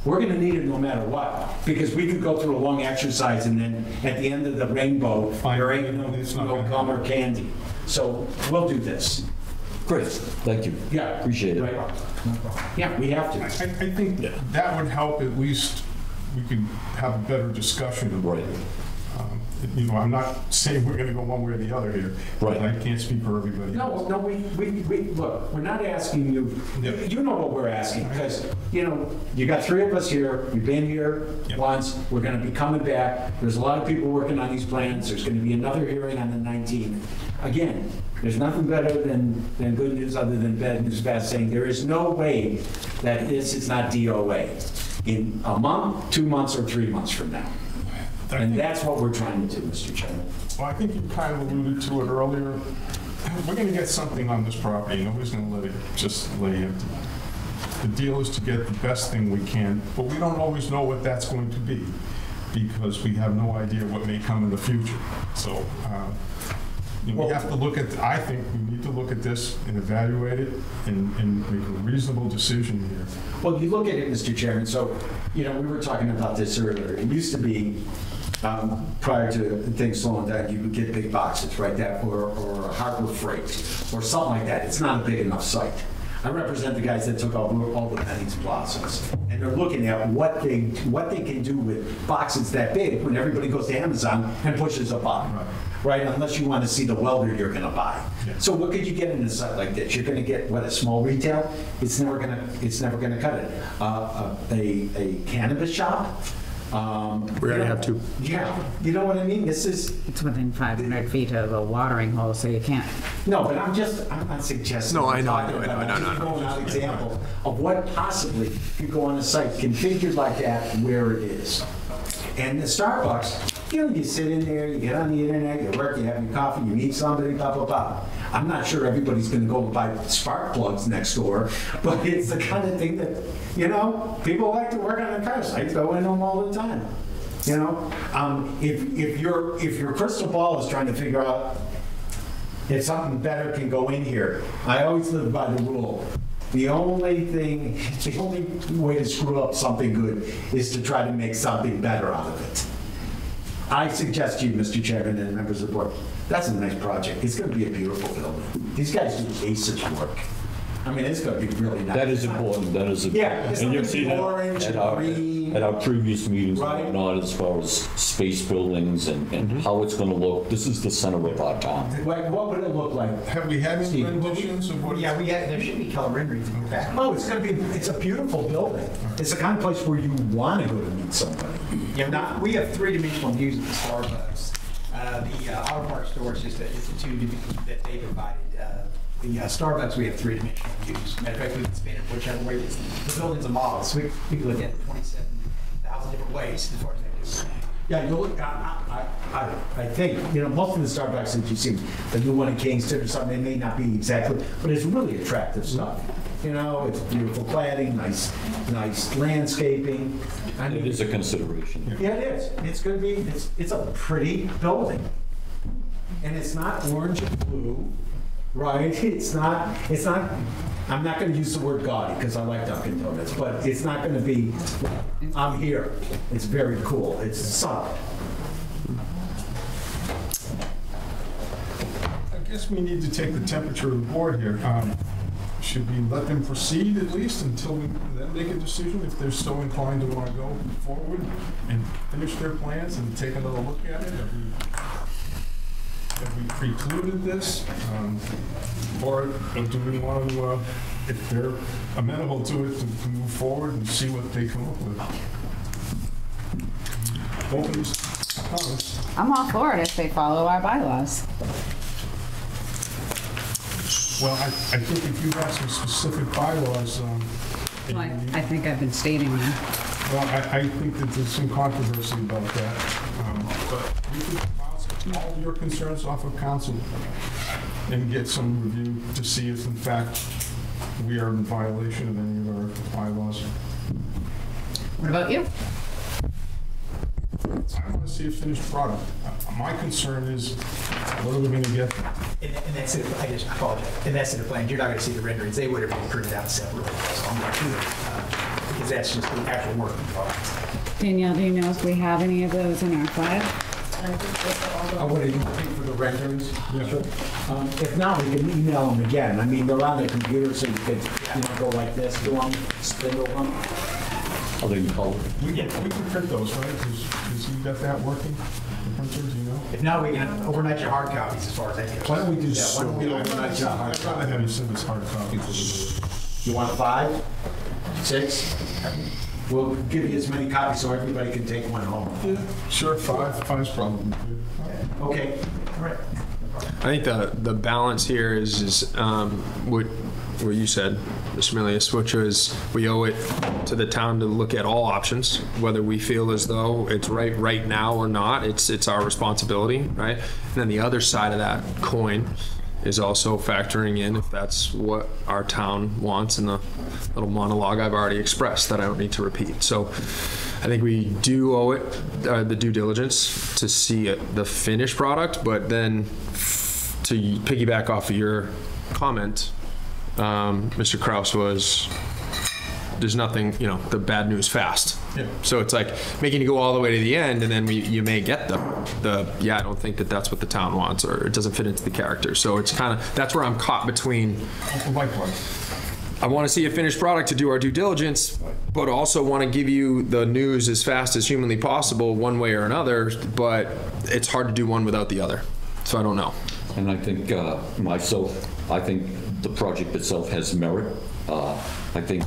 We're going to need it no matter what, because we could go through a long exercise and then at the end of the rainbow, there ain't no gum or candy. So we'll do this. Great, thank you. Yeah. Appreciate it. Right. Yeah, we have to. I think that would help. At least we could have a better discussion about it. You know, I'm not saying we're going to go one way or the other here. Right. I can't speak for everybody else. No, we look, we're not asking you, Yep. you know what we're asking, because, you know, you got 3 of us here, we've been here Yep. once, we're gonna be coming back, there's a lot of people working on these plans, there's gonna be another hearing on the 19th. Again, there's nothing better than good news other than bad news fast saying there is no way that this is not DOA in a month, 2 months, or 3 months from now. And that's what we're trying to do, Mr. Chairman. Well, I think you kind of alluded to it earlier. We're going to get something on this property. Nobody's going to let it just lay empty. The deal is to get the best thing we can, but we don't always know what that's going to be because we have no idea what may come in the future. So you know, we have to look at, I think we need to look at this and evaluate it and make a reasonable decision here. Well, you look at it, Mr. Chairman, so, you know, we were talking about this earlier. It used to be, prior to things slowing down, you would get big boxes, right, that, or Harbor Freight, or something like that. It's not a big enough site. I represent the guys that took all the Penny's plazas, and they're looking at what they can do with boxes that big when everybody goes to Amazon and pushes a button, right? Unless you want to see the welder you're going to buy. Yeah. So So what could you get in a site like this? You're going to get, what, a small retail? It's never going to cut it. A cannabis shop? We already have 2. Yeah, you know what I mean? This is, It's within 500 feet of a watering hole, so you can't. no, but I'm not suggesting. No, I know, I'm talking about- I'm just throwing out an example of what possibly could go on a site configured like that where it is. And the Starbucks, you know, you sit in there, you get on the internet, you work, you have your coffee, you meet somebody, blah, blah, blah. I'm not sure everybody's gonna go and buy spark plugs next door, but it's the kind of thing that, you know, people like to work on their cars. I go in them all the time. You know, if your crystal ball is trying to figure out if something better can go in here, I always live by the rule. The only way to screw up something good is to try to make something better out of it. I suggest to you, Mr. Chairman and members of the board, that's a nice project. It's going to be a beautiful building. These guys do aces work. I mean, it's going to be really nice. That is important, that is important. Yeah, it's And not you've gonna seen be that orange at and green. At our previous meetings Right. and whatnot, as far as space buildings and how it's gonna look. This is the center of our town. What would it look like? have we had any Steve. renditions of what? Yeah, there should be color renderings in the back. Oh, it's a beautiful building. It's the kind of place where you want to go to meet somebody. Yeah, we have 3-dimensional views of the Starbucks. The Auto Parts store is just a 2D that they provided. The Starbucks, we have 3-dimensional views. Matter of fact, we can spin it whichever way. The building's a model, so we can look at it 27,000 different ways as far as that goes. Yeah, you look, I think, you know, most of the Starbucks that you see, the new one in Kingston or something, they may not be exactly, but it's really attractive stuff. You know, it's beautiful planting, nice landscaping. I It mean, is a consideration. yeah, it is. It's going to be, it's a pretty building. And it's not orange and blue, right? It's not, I'm not going to use the word gaudy because I like Dunkin' Donuts, but it's not going to be, I'm here. It's very cool. It's solid. I guess we need to take the temperature of the board here. Should we let them proceed at least until we then make a decision if they're so inclined to want to go forward and finish their plans and take another look at it? Have we precluded this? Or do we want to, if they're amenable to it, to move forward and see what they come up with? Open these comments. I'm all for it if they follow our bylaws. Well, I think if you have some specific bylaws, Well, I think I've been stating them. well, I think that there's some controversy about that. But we could bounce all your concerns off of council and get some review to see if in fact we are in violation of any of our bylaws. What about you? I want to see a finished product. My concern is, what are we going to get? And that's it, I just apologize. And that's in the plan, you're not going to see the renderings, they would have been printed out separately, so I'm not sure, because that's just the actual working product. Danielle, do you know if we have any of those in our file? What are you looking for, the renderings? Yeah. Sure. If not, we can email them again. I mean, they're on the computer, so you could, go like this, do them, spindle them. Are they in color? We can print those, right? Is you got that working? The printer, do you know? If not, we can overnight your hard copies as far as that goes. Why don't we do Yeah, why don't we overnight your hard I'd rather have you send us hard copies. You want 5? 6? We'll give you as many copies so everybody can take one home. Yeah, sure, 5. 5's probably good. Okay. All right. I think the balance here is what you said, Mr. Milius, which is we owe it to the town to look at all options, whether we feel as though it's right now or not. It's our responsibility, right? And then the other side of that coin is also factoring in if that's what our town wants in the little monologue I've already expressed that I don't need to repeat. So I think we do owe it the due diligence to see the finished product, but then to piggyback off of your comment, Mr. Kraus, was there's nothing, the bad news fast. Yeah. So it's like making you go all the way to the end, and then you may get I don't think that's what the town wants, or it doesn't fit into the character. So it's kind of, that's where I'm caught between. Likewise. I want to see a finished product to do our due diligence, but also want to give you the news as fast as humanly possible, one way or another, but it's hard to do one without the other. So I don't know. And I think I think the project itself has merit. I think,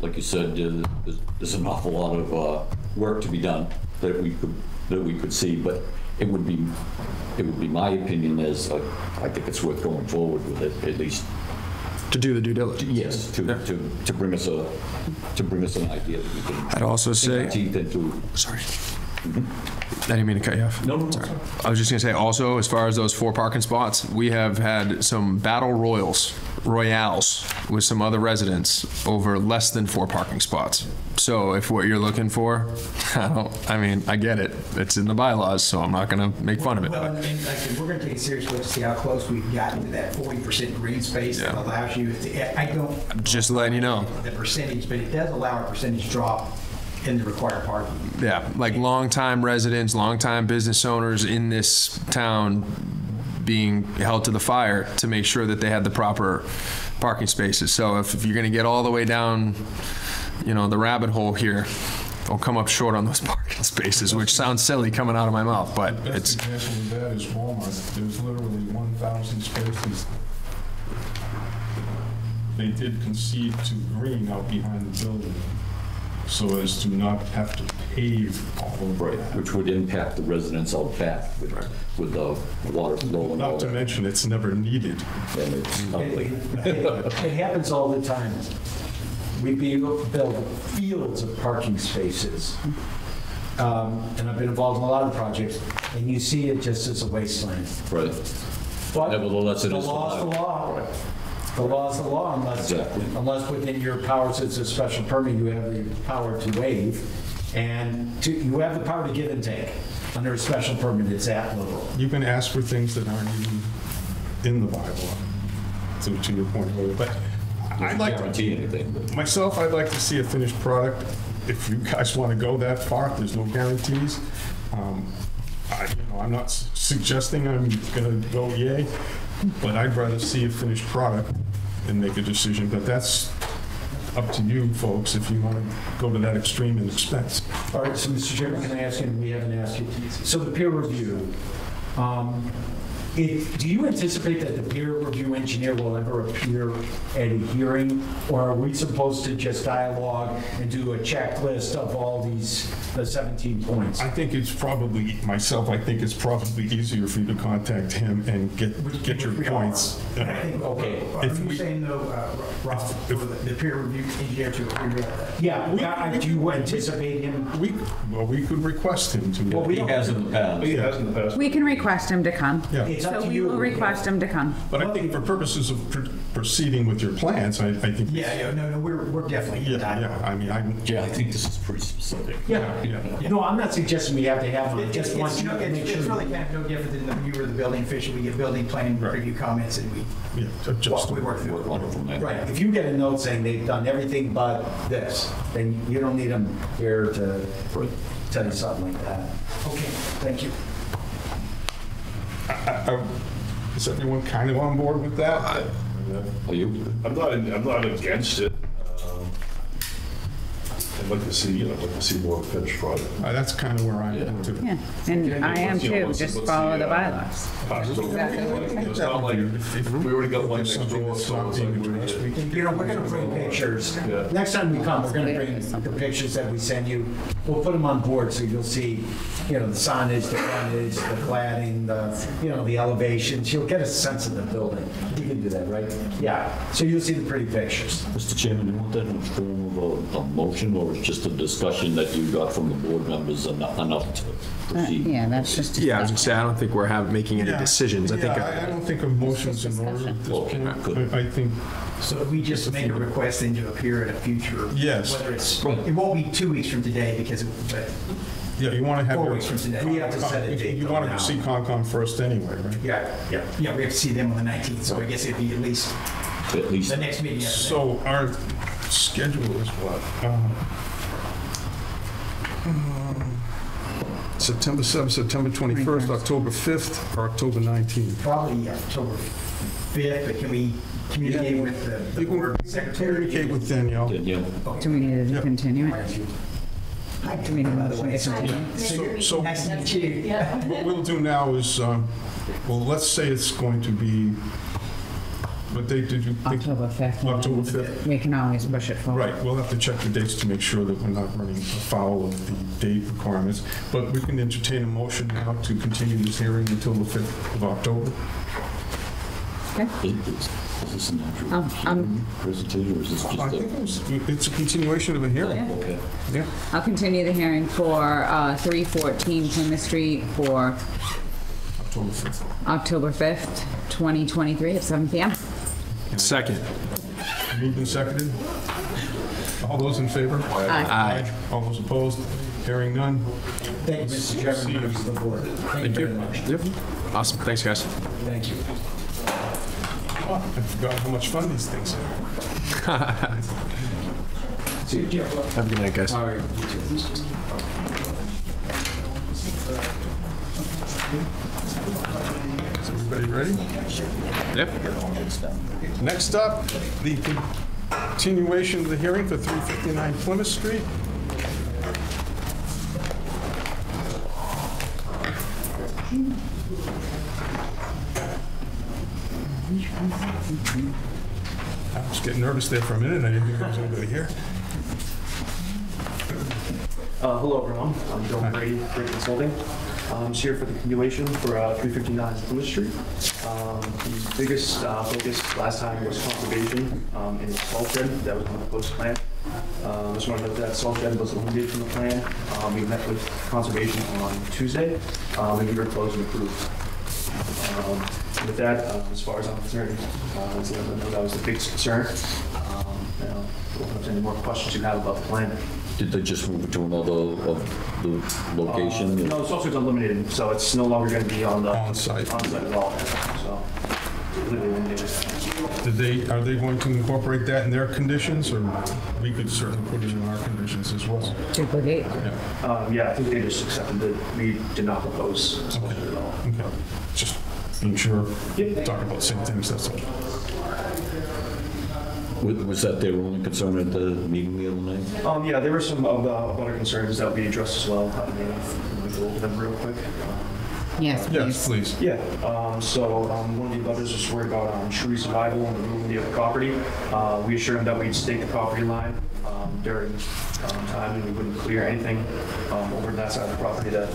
like you said, there's an awful lot of work to be done that we could see, but it would be my opinion as I think it's worth going forward with it, at least. To do the due diligence. Yes, to bring us an idea that we can. I'd also say. Teeth into. Sorry. I didn't mean to cut you off. No. Sorry. I was just going to say also, as far as those 4 parking spots, we have had some battle royales with some other residents over less than 4 parking spots. So if what you're looking for, I get it. It's in the bylaws, so I'm not going to make fun of it. Well, and like I said, we're going to take a serious look to see how close we've gotten to that 40% green space that allows you to, I don't. Just letting you know. The percentage, but it does allow a percentage drop in the required parking. Yeah, like longtime residents, longtime business owners in this town being held to the fire to make sure that they had the proper parking spaces. So if you're going to get all the way down, the rabbit hole here, don't come up short on those parking spaces, which sounds silly coming out of my mouth, but The it's. best example of that is Walmart. There's literally 1,000 spaces. They did concede to green out behind the building, so as to not have to pave all over Right, that. which would impact the residents out back with the water flow and all Not to that. mention, it's never needed. And it's ugly. It happens all the time. We build fields of parking spaces. And I've been involved in a lot of projects, and you see it just as a wasteland. Right. But Nevertheless, it the is law's the alive. law. The law's the law unless within your powers, it's a special permit, you have the power to waive. And you have the power to give and take. Under a special permit, it's that liberal. You can ask for things that aren't even in the bylaw, to your point earlier. But I'd like Guarantee anything, but. myself, I'd like to see a finished product. If you guys want to go that far, there's no guarantees. I'm not suggesting I'm going to go yay, but I'd rather see a finished product and make a decision. But that's up to you folks if you want to go to that extreme in expense. All right, so Mr. Chairman, can I ask you, we haven't asked you, so the peer review, do you anticipate that the peer review engineer will ever appear at a hearing, or are we supposed to just dialogue and do a checklist of all the 17 points? I think it's probably, I think it's probably easier for you to contact him and get your points. Okay. Are you saying though, Ross, for the peer review engineer to agree? Yeah, do you anticipate him? We could request him to. Well, we don't. He has in the past. We can request him to come. Yeah. It's up So to we you. will request him to come. But I think for purposes of proceeding with your plans, I think. No, we're definitely in dialogue. I think this is pretty specific. Yeah. No, I'm not suggesting we have to have one. I just want you to make It's sure. really kind of no different than the viewer of the building official. We get building plan review comments and we work through it. Wonderful, man. Right, if you get a note saying they've done everything but this, then you don't need them here to tell you something like that. Okay, thank you. Is everyone kind of on board with that? Are you? I'm not against it. I'd like to see more finished product. That's kind of where I'm at too. Yeah, and I am too. Just follow the bylaws. It's not like, we already got one next door, so it's like We're going to bring pictures. Yeah. Next time we come, we're going to bring the pictures that we send you. We'll put them on board so you'll see, the signage, the frontage, the cladding, the elevations. You'll get a sense of the building. You can do that, right? Yeah. So you'll see the pretty pictures. Mr. Chairman, do you want that in the form of a motion, or it's just a discussion that you got from the board members enough to proceed? Yeah, that's just. Yeah, I was gonna say, I don't think we're making any decisions. I think. I don't think a motion's in order at this point. I think. So we just make a request then to appear at a future. Yes. Whether it won't be 2 weeks from today but Yeah, you want to have 4 your. weeks from today. We have to set a date. You want to see Concom first anyway, right? Yeah. We have to see them on the 19th, so I guess it'd be at least the next meeting after that. So our schedule is what? September 7th, September 21st, October 5th, or October 19th. Probably October 5th, but can we communicate with the You board can secretary? communicate with Danielle. Yeah. Do we need to continue it? Hi, Do we need a by the way. motion to continue? So Nice to meet you. what we'll do now is, let's say it's going to be, what date did you think? October 5th. October 5th. We can always push it forward. Right, we'll have to check the dates to make sure that we're not running afoul of the date requirements. But we can entertain a motion now to continue this hearing until the 5th of October. Is this an actual presentation, or is this just I think it's a continuation of a hearing. Okay. Yeah. I'll continue the hearing for 314 Plymouth Street for October 5th. October 5th, 2023 at 7 p.m. Second. Moved and seconded. All those in favor? Aye. All those opposed? Hearing none. Thank you, Mr. Chairman, members of the board. Thank you very much. Yep. Awesome. Thanks, guys. Thank you. Oh, I forgot how much fun these things are. See you, Jeff. Have a good night, guys. All right. Is everybody ready? Yep. Next up, the continuation of the hearing for 359 Plymouth Street. I was getting nervous there for a minute. I didn't think there was anybody here. Hello, everyone. I'm Bill Brady, Brady Consulting. I'm just here for the continuation for 359 Plymouth Street. The biggest focus last time was conservation in the salt shed that was on the proposed plan. Just want to note that salt shed was eliminated from the plan. We met with conservation on Tuesday, and we were closed and approved. with that, as far as I'm concerned, that was the biggest concern. Open up to any more questions you have about the plan. Did they just move it to another of the location? No, it's also eliminated, so it's no longer going to be on the On-site. at all. So, completely eliminated. Are they going to incorporate that in their conditions, or we could certainly put it in our conditions as well? Duplicate. Yeah, I think they just accepted that we did not propose exposure at all. Okay, just being sure, talk about the same things, that's all. Was that their only concern at the meeting the other night? Yeah, there were some other concerns that we addressed as well. I mean, we'll go over them real quick. Yes, please. Yes, please. Yeah, so one of the others was worried about tree survival and removing the other property. We assured him that we'd stake the property line during time, and we wouldn't clear anything over that side of the property that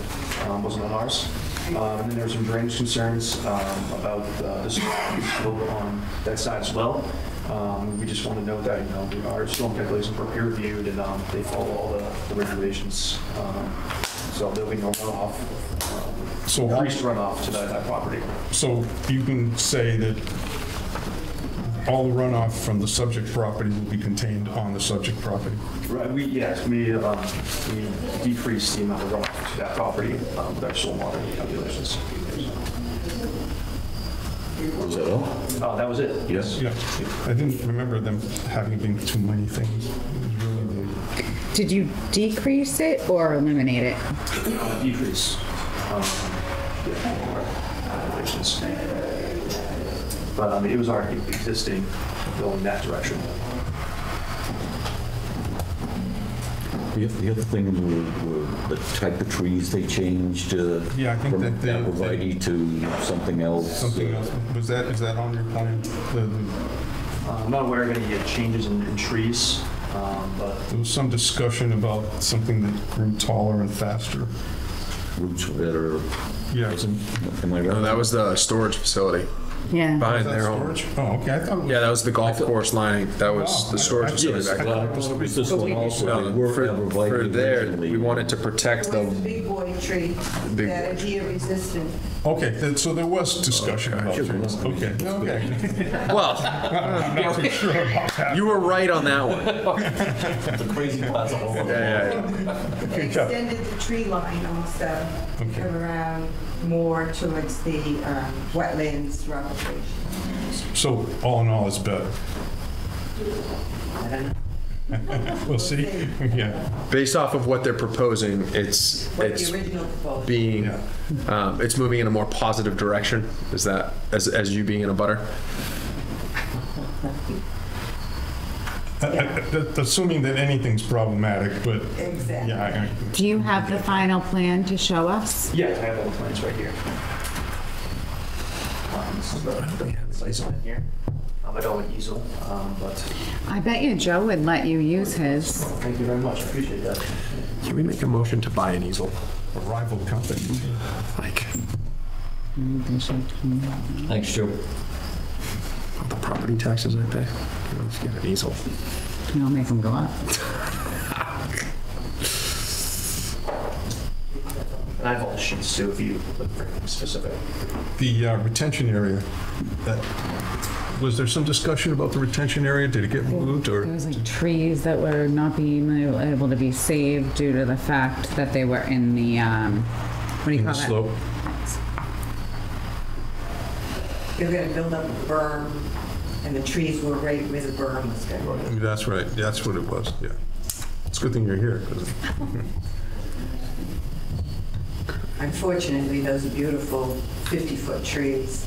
wasn't on ours. And then there were some drainage concerns about the slope on that side as well. We just want to note that, our storm calculations were peer reviewed and they follow all the regulations. So there'll be no runoff, increased runoff to that property. So you can say that all the runoff from the subject property will be contained on the subject property? Right, we decreased the amount of runoff to that property with our stormwater calculations. Was that all? That was it, yes. Yeah, I didn't remember them having been too many things. It was really the- Did you decrease it or eliminate it? Decrease. Calculations. But it was already existing going that direction. The other thing were the type of trees they changed Yeah, I think from that they- arborvitae to something else. Something else. Is that on your plan? I'm not aware of any changes in trees, but There was some discussion about something that grew taller and faster. Roots that are, Yeah. am I right? No, that was the storage facility Yeah. behind Was that their home. storage? Oh, okay, I thought it was. Yeah, that was the golf course lining. That was the storage facility Yes, back well, there. it was this one also. They No, were for arborvitae there, originally. we wanted to protect It was the a big boy tree Big that boy. adhere resistant. Okay, so there was discussion about trees. Okay, okay. well. I'm not too sure about that. You were right on that one. The crazy plaza all over. Yeah. They extended the tree line also, Okay. come around more towards the wetlands replication. So all in all, it's better. I don't know We'll see. Yeah. Based off of what they're proposing, it's what the original proposal. being, Yeah. it's moving in a more positive direction. Is that as you being in a butter? Assuming that anything's problematic, but Exactly. yeah, Do you have the final plan to show us? yeah, I have all the plans right here. This is the site plan here. I don't have an easel, but I bet you Joe would let you use his. thank you very much. I appreciate that. Can we make a motion to buy an easel? a rival company. Like Thanks, Joe. the property taxes I pay? Let's get an easel. You'll make them go up. And I have all the sheets too, if you look for anything specific. The retention area, was there some discussion about the retention area? Did it get moved or? There was like trees that were not being able to be saved due to the fact that they were in the, what do you In call the that? slope? You're gonna build up a berm, and the trees were right where the berm was going. That's right, that's what it was, yeah. It's a good thing you're here, 'cause Unfortunately, those are beautiful 50-foot trees.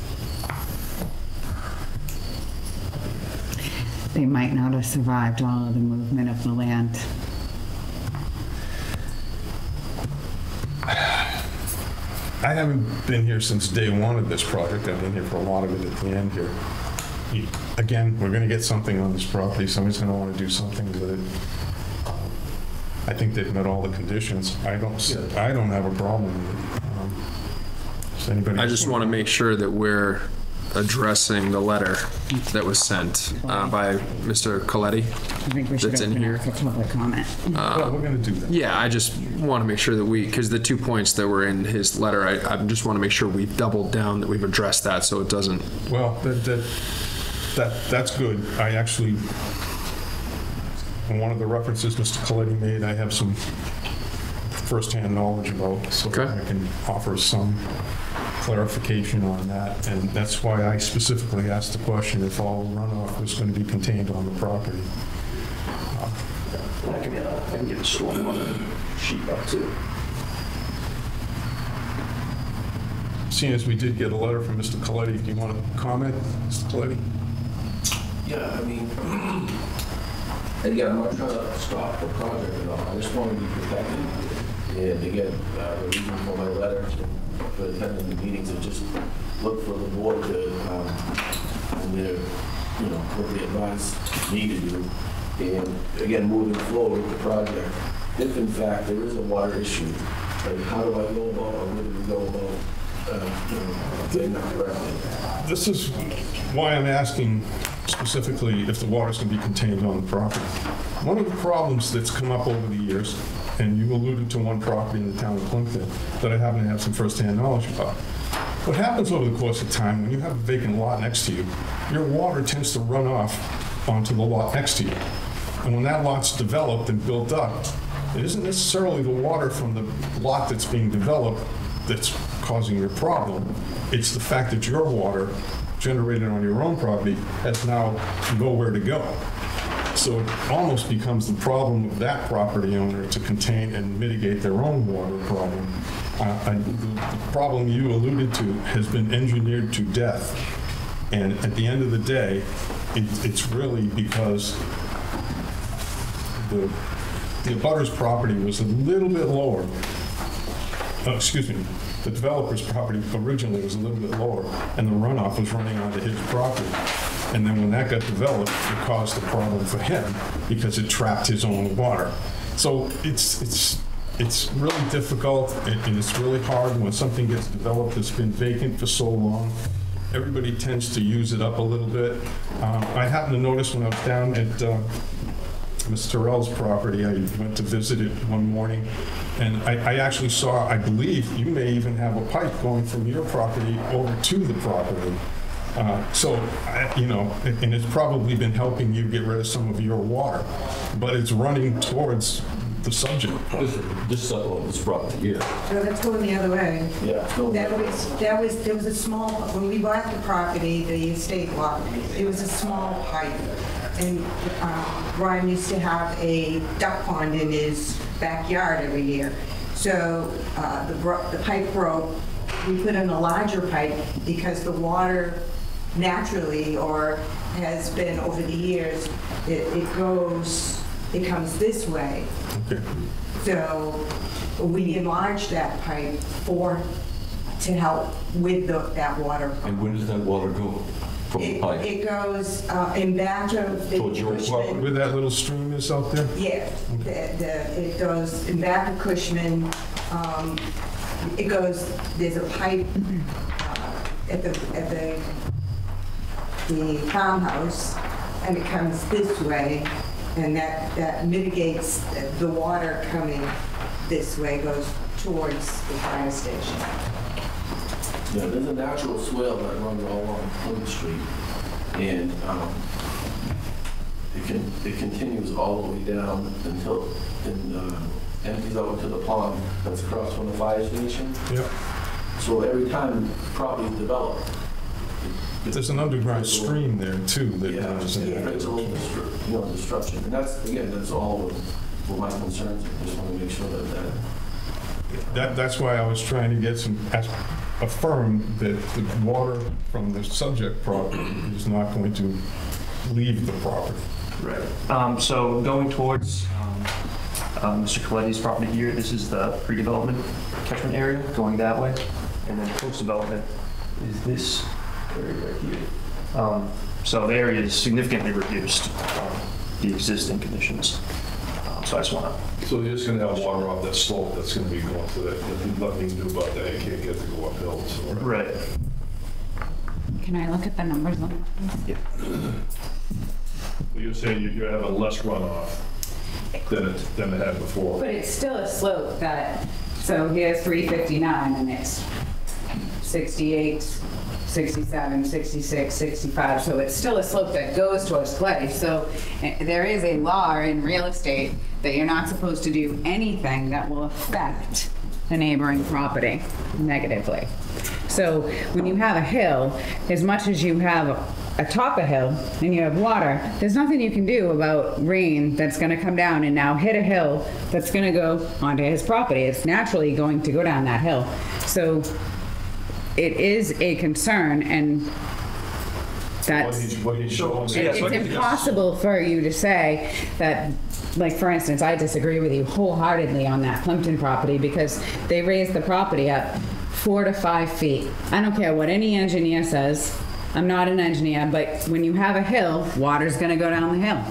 They might not have survived all of the movement of the land. I haven't been here since day one of this project. I've been here for a lot of it at the end here. Again, we're gonna get something on this property. Somebody's gonna wanna do something with it. I think they've met all the conditions. I don't have a problem with it. Does anybody? I just want to make sure that we're addressing the letter that was sent by Mr. Coletti. I think we should That's in open here. it for public comment. Well, we're going to do that. Yeah, I just want to make sure that because the 2 points that were in his letter, I just want to make sure we've doubled down, that we've addressed that so it doesn't. Well, that's good. I actually, on one of the references Mr. Coletti made, I have some firsthand knowledge about, so Okay. I can offer some clarification on that. And that's why I specifically asked the question if all runoff was going to be contained on the property. I can get a stormwater sheet up too. Seeing as we did get a letter from Mr. Coletti, do you want to comment, Mr. Coletti? Yeah, I mean, again, I'm not trying to stop the project at all. I just want to be protected. And again, the reason for my letter for attending the meetings is just look for the board to, and their, what they advise me to do. And again, moving forward with the project, if in fact there is a water issue, like how do I go about, or where do we go about, getting that correctly? This is why I'm asking specifically if the water's going to be contained on the property. One of the problems that's come up over the years, and you alluded to one property in the town of Plimpton that I happen to have some firsthand knowledge about. What happens over the course of time, when you have a vacant lot next to you, your water tends to run off onto the lot next to you. And when that lot's developed and built up, it isn't necessarily the water from the lot that's being developed that's causing your problem. It's the fact that your water generated on your own property has now nowhere to go. So it almost becomes the problem of that property owner to contain and mitigate their own water problem. The problem you alluded to has been engineered to death. And at the end of the day, it's really because the abutter's property was a little bit lower. The developer's property originally was a little bit lower, and the runoff was running onto his property. And then when that got developed, it caused a problem for him because it trapped his own water. So it's really difficult, and it's really hard when something gets developed that's been vacant for so long. Everybody tends to use it up a little bit. I happened to notice when I was down at Mr. Terrell's property, I went to visit it one morning, and I actually saw, I believe, you may even have a pipe going from your property over to the property. And it's probably been helping you get rid of some of your water, but it's running towards the subject. This property here. So that's going the other way. Yeah. There was a small, when we bought the property, the estate lot, it was a small pipe. And Brian used to have a duck pond in his backyard every year. So the pipe broke. We put in a larger pipe because the water naturally, or has been over the years, it comes this way. Okay. So we enlarged that pipe to help with that water. And where does that water go from the pipe? It goes in back of the Towards your Cushman. Where that little stream is out there? Yeah, it goes in back of Cushman. It goes, there's a pipe at the farmhouse, and it comes this way, and that mitigates the water coming this way, goes towards the fire station. Yeah, there's a natural swale that runs all along Plymouth Street, and it continues all the way down until it empties out into the pond that's across from the fire station. Yep. So every time property is developed, There's an underground stream there too that runs in it creates a there. little destruction. And that's all what my concerns are. Just want to make sure That's why I was trying to get affirm that the water from the subject property is not going to leave the property. Right. So going towards Mr. Coletti's property here, this is the pre-development catchment area, going that way. And then post-development is this area right here. So the area is significantly reduced from the existing conditions. So I just want to... So you're just going to have water off that slope that's going to be going to that. There's nothing you can do about that. You can't get to go uphill. So. Right. Can I look at the numbers on that? Well, you're saying you're having less runoff than it had before. But it's still a slope that, so here's 359 and it's 68, 67, 66, 65. So it's still a slope that goes towards clay. So there is a law in real estate that you're not supposed to do anything that will affect the neighboring property negatively. So when you have a hill, as much as you have atop a hill and you have water, there's nothing you can do about rain that's going to come down and now hit a hill that's going to go onto his property. It's naturally going to go down that hill. So it is a concern, and that's What he's showing. it's impossible for you to say that, like, for instance, I disagree with you wholeheartedly on that Plimpton property because they raised the property up 4 to 5 feet. I don't care what any engineer says. I'm not an engineer, but when you have a hill, water's gonna go down the hill.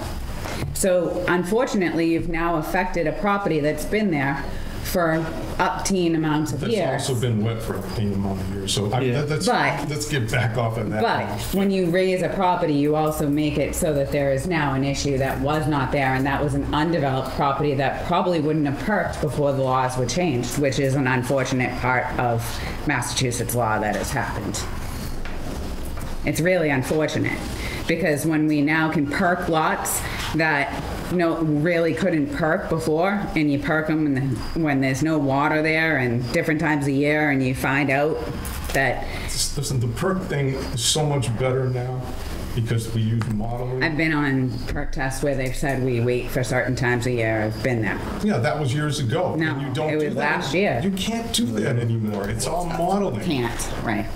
So unfortunately, you've now affected a property that's been there for up-teen amounts of years. It's also been wet for a amount of years, so let's get back off of that. But when you raise a property, you also make it so that there is now an issue that was not there, and that was an undeveloped property that probably wouldn't have perked before the laws were changed, which is an unfortunate part of Massachusetts law that has happened. It's really unfortunate, because when we now can perk lots that really couldn't perk before, and you perk them when there's no water there and different times of year, and you find out that... Listen, the perk thing is so much better now because we use modeling. I've been on perk tests where they've said we wait for certain times of year. I've been there. Yeah, that was years ago. No, and you don't it do was that. last year. You can't do that anymore. It's all modeling. Can't, right.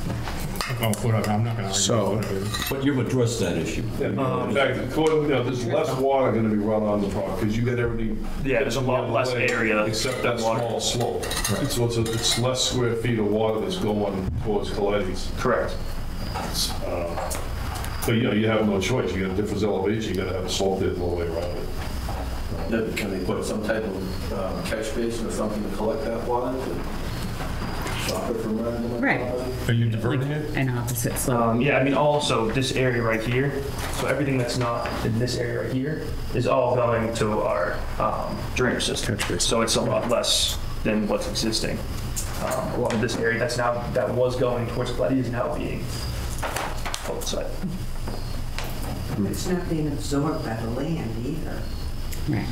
Oh, whatever. I'm not going to argue. So- about it. But you've addressed that issue. In fact, there's less water going to be run on the property because you get everything. Yeah, there's a lot less area. Except that water. small slope. So it's less square feet of water that's going towards Coletti's. Correct. But you have no choice. You got a different elevation. You got to have a slope there the whole way around it. Can they put some type of catch basin or something to collect that water to stop it from running into my Right. property? Are you diverting it? An opposite slope. Yeah, I mean, also this area right here, so everything that's not in this area right here is all going to our drainage system. So it's a lot less than what's existing. A lot of this area that was going towards Coletti is now being pulled aside. It's not being absorbed by the land either. Right.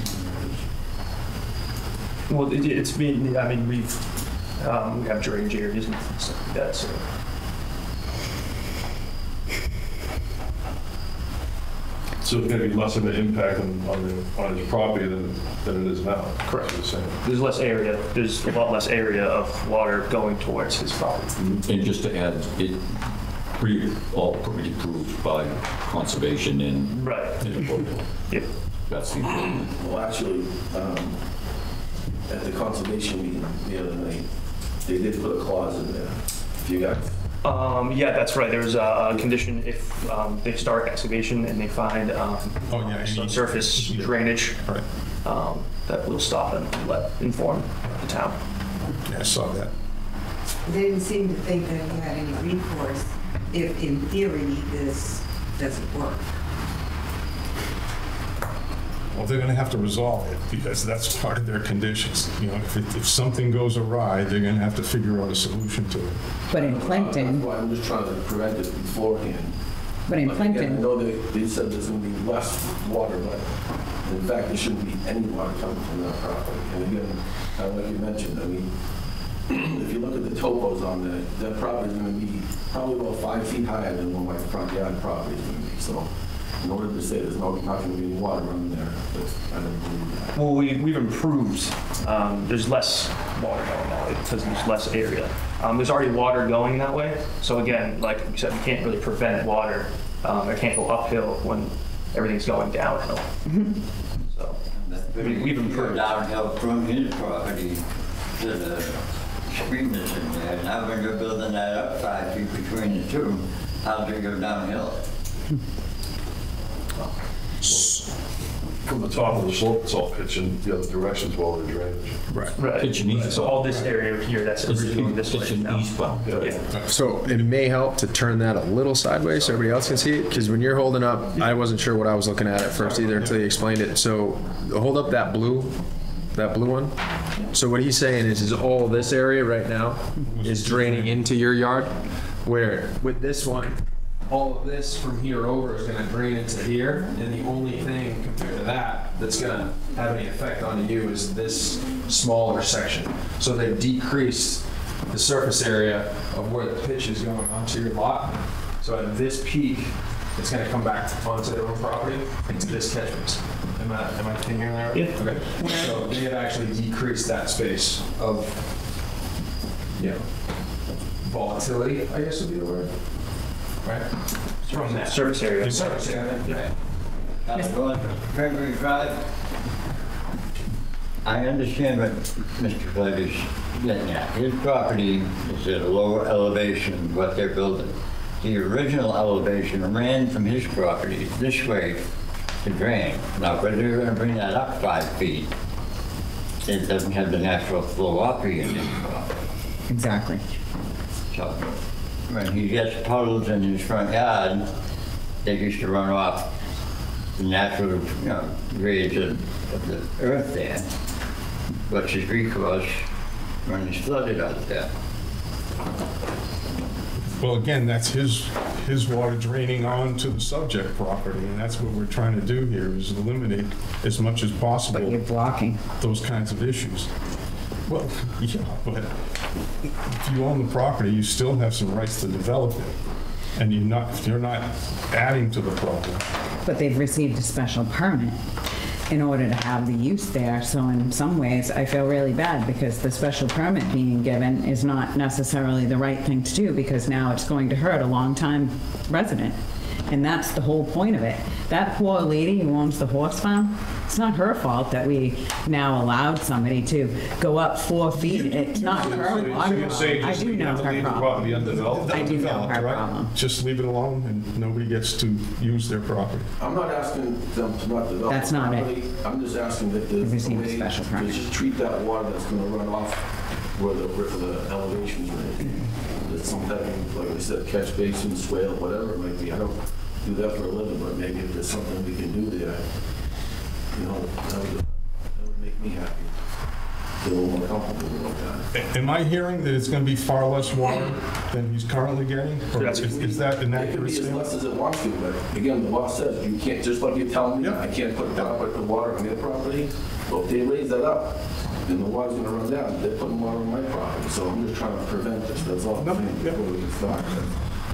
Well, it's been, I mean, we have drainage areas and stuff like that, so. So it's going to be less of an impact on his property than it is now. Correct. You're saying. There's less area, there's a lot less area of water going towards his property. And just to add, all pre-approved by conservation and... Right. Yep. That's the important. Well, actually, at the conservation meeting the other night, they did put a clause in there. If you guys, Yeah, that's right. There's a condition if they start excavation and they find surface drainage, Right. that will stop and inform the town. Yeah, I saw that. They didn't seem to think that you had any recourse if, in theory, this doesn't work. Well, they're going to have to resolve it because that's part of their conditions. If something goes awry, they're going to have to figure out a solution to it. But in Plimpton, that's why I'm just trying to prevent it beforehand. but in Like, again, I Plimpton, know they said there's going to be less water, but in fact, there shouldn't be any water coming from that property. And again, kind of like you mentioned, I mean, if you look at the topos on that property is going to be probably about 5 feet higher than what my front yard property is going to be. So in order to say there's not going to be any water running there, I don't believe that. Well, we've improved. There's less water going that way because there's less area. There's already water going that way. So again, like we said, we can't really prevent water. It can't go uphill when everything's going downhill. So we've improved. Downhill from his property to the stream that's in there. Now when you're building that up 5 feet between the two, how's it go downhill? from the top of the slope, it's all pitch, and the other direction's all the drainage. Right. Pitch and east. So all this area here, that's originally this way Pitch and now. eastbound. Yeah. So it may help to turn that a little sideways so everybody else can see it, because when you're holding up, I wasn't sure what I was looking at first either until you explained it. So hold up that blue one. So what he's saying is all this area right now is draining into your yard, where with this one, all of this from here over is gonna drain into here, and the only thing compared to that that's gonna have any effect on you is this smaller section. So they've decreased the surface area of where the pitch is going onto your lot. So at this peak, it's gonna come back onto their own property into this catch basin. Am I thinking that right? Yeah. Okay. So they have actually decreased that space of, volatility, I guess would be the word. Right? From that surface area. Surface area. Going to Gregory Drive. I understand what Mr. Flood is getting at. His property is at a lower elevation than what they're building. The original elevation ran from his property this way to drain. Now, whether they're going to bring that up 5 feet, it doesn't have the natural flow up here in his property. Exactly. So when he gets puddles in his front yard, they used to run off the natural, grades of the earth there. What's his recourse when it's flooded out there? Well, again, that's his water draining onto the subject property, and that's what we're trying to do here, is eliminate as much as possible. But you're blocking. Those kinds of issues. Well, yeah, but if you own the property, you still have some rights to develop it, and you're not adding to the problem. But they've received a special permit in order to have the use there. So in some ways, I feel really bad because the special permit being given is not necessarily the right thing to do, because now it's going to hurt a longtime resident. And that's the whole point of it. That poor lady who owns the horse farm, it's not her fault that we now allowed somebody to go up 4 feet. It's not her problem. I do know her problem. I do know her problem. Just leave it alone and nobody gets to use their property. I'm not asking them to not develop. That's not it. I'm just asking that the way to just treat that water that's going to run off where the elevations are. That some type of, like I said, catch basin, swale, whatever it might be. I don't do that for a living, but maybe if there's something we can do there, that would make me happy. Feel a little more comfortable with that. Am I hearing that it's going to be far less water than he's currently getting? Or is that an It can accurate be as statement? less as it wants to, but again, the law says you can't, just like you're telling me, I can't put the water on their property. Well, if they raise that up, then the water's gonna run down. They're putting water on my property, so I'm just trying to prevent this, that's all I'm saying before we can start.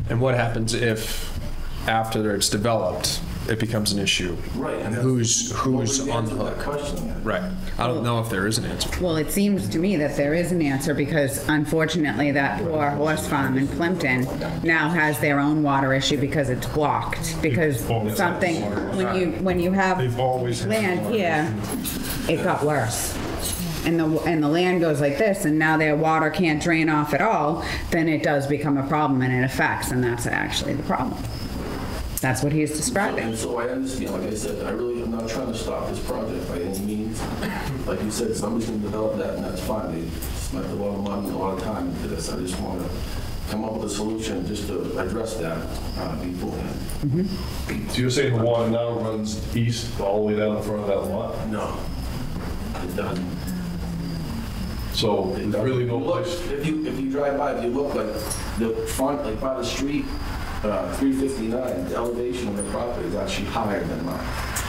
And what happens if, after it's developed, it becomes an issue? Right. And who's on the hook? Question. Right. I don't know if there is an answer. Well, it seems to me that there is an answer, because unfortunately that poor horse farm in Plimpton now has their own water issue because it's blocked. Because something, when you have land here, it got worse. And the land goes like this, and now their water can't drain off at all, then it does become a problem and it affects, and that's actually the problem. That's what he's describing. And so I understand, like I said, I really am not trying to stop this project by any means. Like you said, somebody's gonna develop that, and that's fine. They spent a lot of money and a lot of time into this. I just want to come up with a solution just to address that beforehand. So you're saying the water now runs east all the way down in front of that lot? No, it doesn't. So there's really no Look, place. if you drive by, if you look like the front, like by the street, 359, the elevation of the property is actually higher than mine.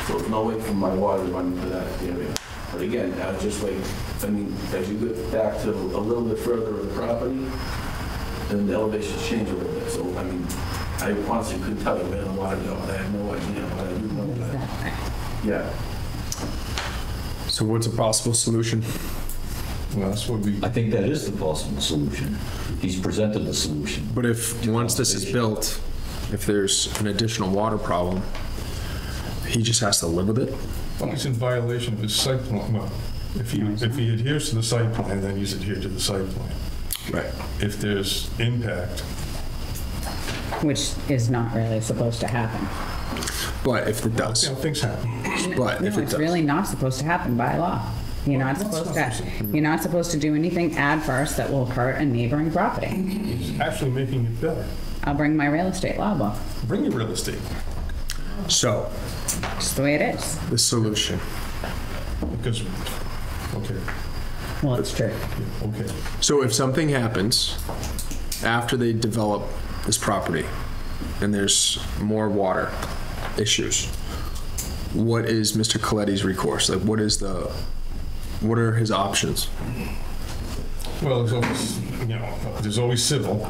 So there's no way for my water to run into that area. But again, just like, I mean, as you get back to a little bit further of the property, then the elevations change a little bit. So, I mean, I honestly couldn't tell you where the water goes. I have no idea, but I do know that. Yeah. So what's a possible solution? Well, that's what I think that is the possible solution. He's presented the solution. But if, once this is built, if there's an additional water problem, he just has to live with it? Well, he's in violation of his site plan. Well, if he adheres to the site plan, then he's adhered to the site plan. Right. If there's impact. Which is not really supposed to happen. But if it does, things happen. but if No, it it's does. really not supposed to happen by law. You're not supposed to do anything adverse that will hurt a neighboring property. It's actually making it better. I'll bring my real estate law book. Bring your real estate. So, It's the way it is. the solution. Because, okay, Well, it's true. yeah, okay. So if something happens after they develop this property and there's more water issues, what is Mr. Coletti's recourse? Like, what are his options? Well, there's always civil.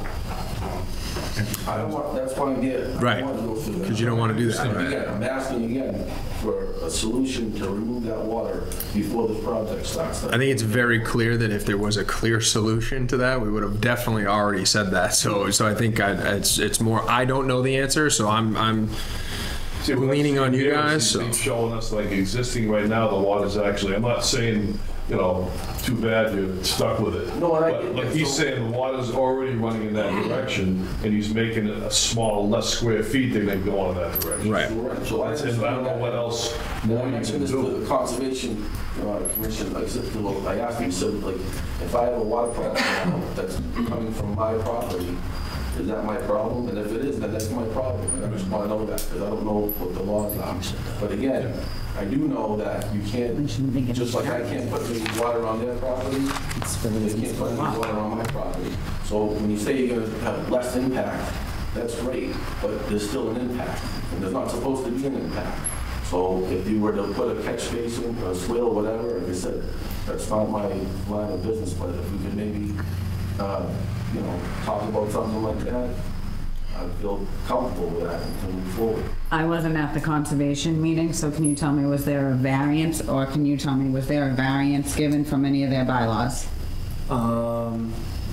I don't want, that's why I'm here. Right. Because you don't want to do that, right? Again, I'm asking again for a solution to remove that water before this project starts. I think it's very clear that if there was a clear solution to that, we would have definitely already said that. So I think it's more, I don't know the answer, so I'm See, leaning on you guys. So. He's showing us like existing right now, the water's actually, I'm not saying, too bad you're stuck with it. No, and I But get like that. he's saying, the water's already running in that direction, and he's making it a small, less square feet, they're gonna go in that direction. Right. Right, so I And I don't know what else Then I more you mentioned can this to do. the Conservation Commission, I asked him, said, like, if I have a water problem now that's coming from my property, is that my problem? And if it is, then that's my problem. And I just want to know that, because I don't know what the laws are. But again, I do know that you can't, just like I can't put any water on their property, they can't put any water on my property. So when you say you're gonna have less impact, that's great, but there's still an impact, and there's not supposed to be an impact. So if you were to put a catch basin, or a swale, whatever, like I said, that's not my line of business, but if we could maybe, talk about something like that, I'd feel comfortable with that and to move forward. I wasn't at the conservation meeting, so can you tell me, was there a variance, or can you tell me, was there a variance given from any of their bylaws? No,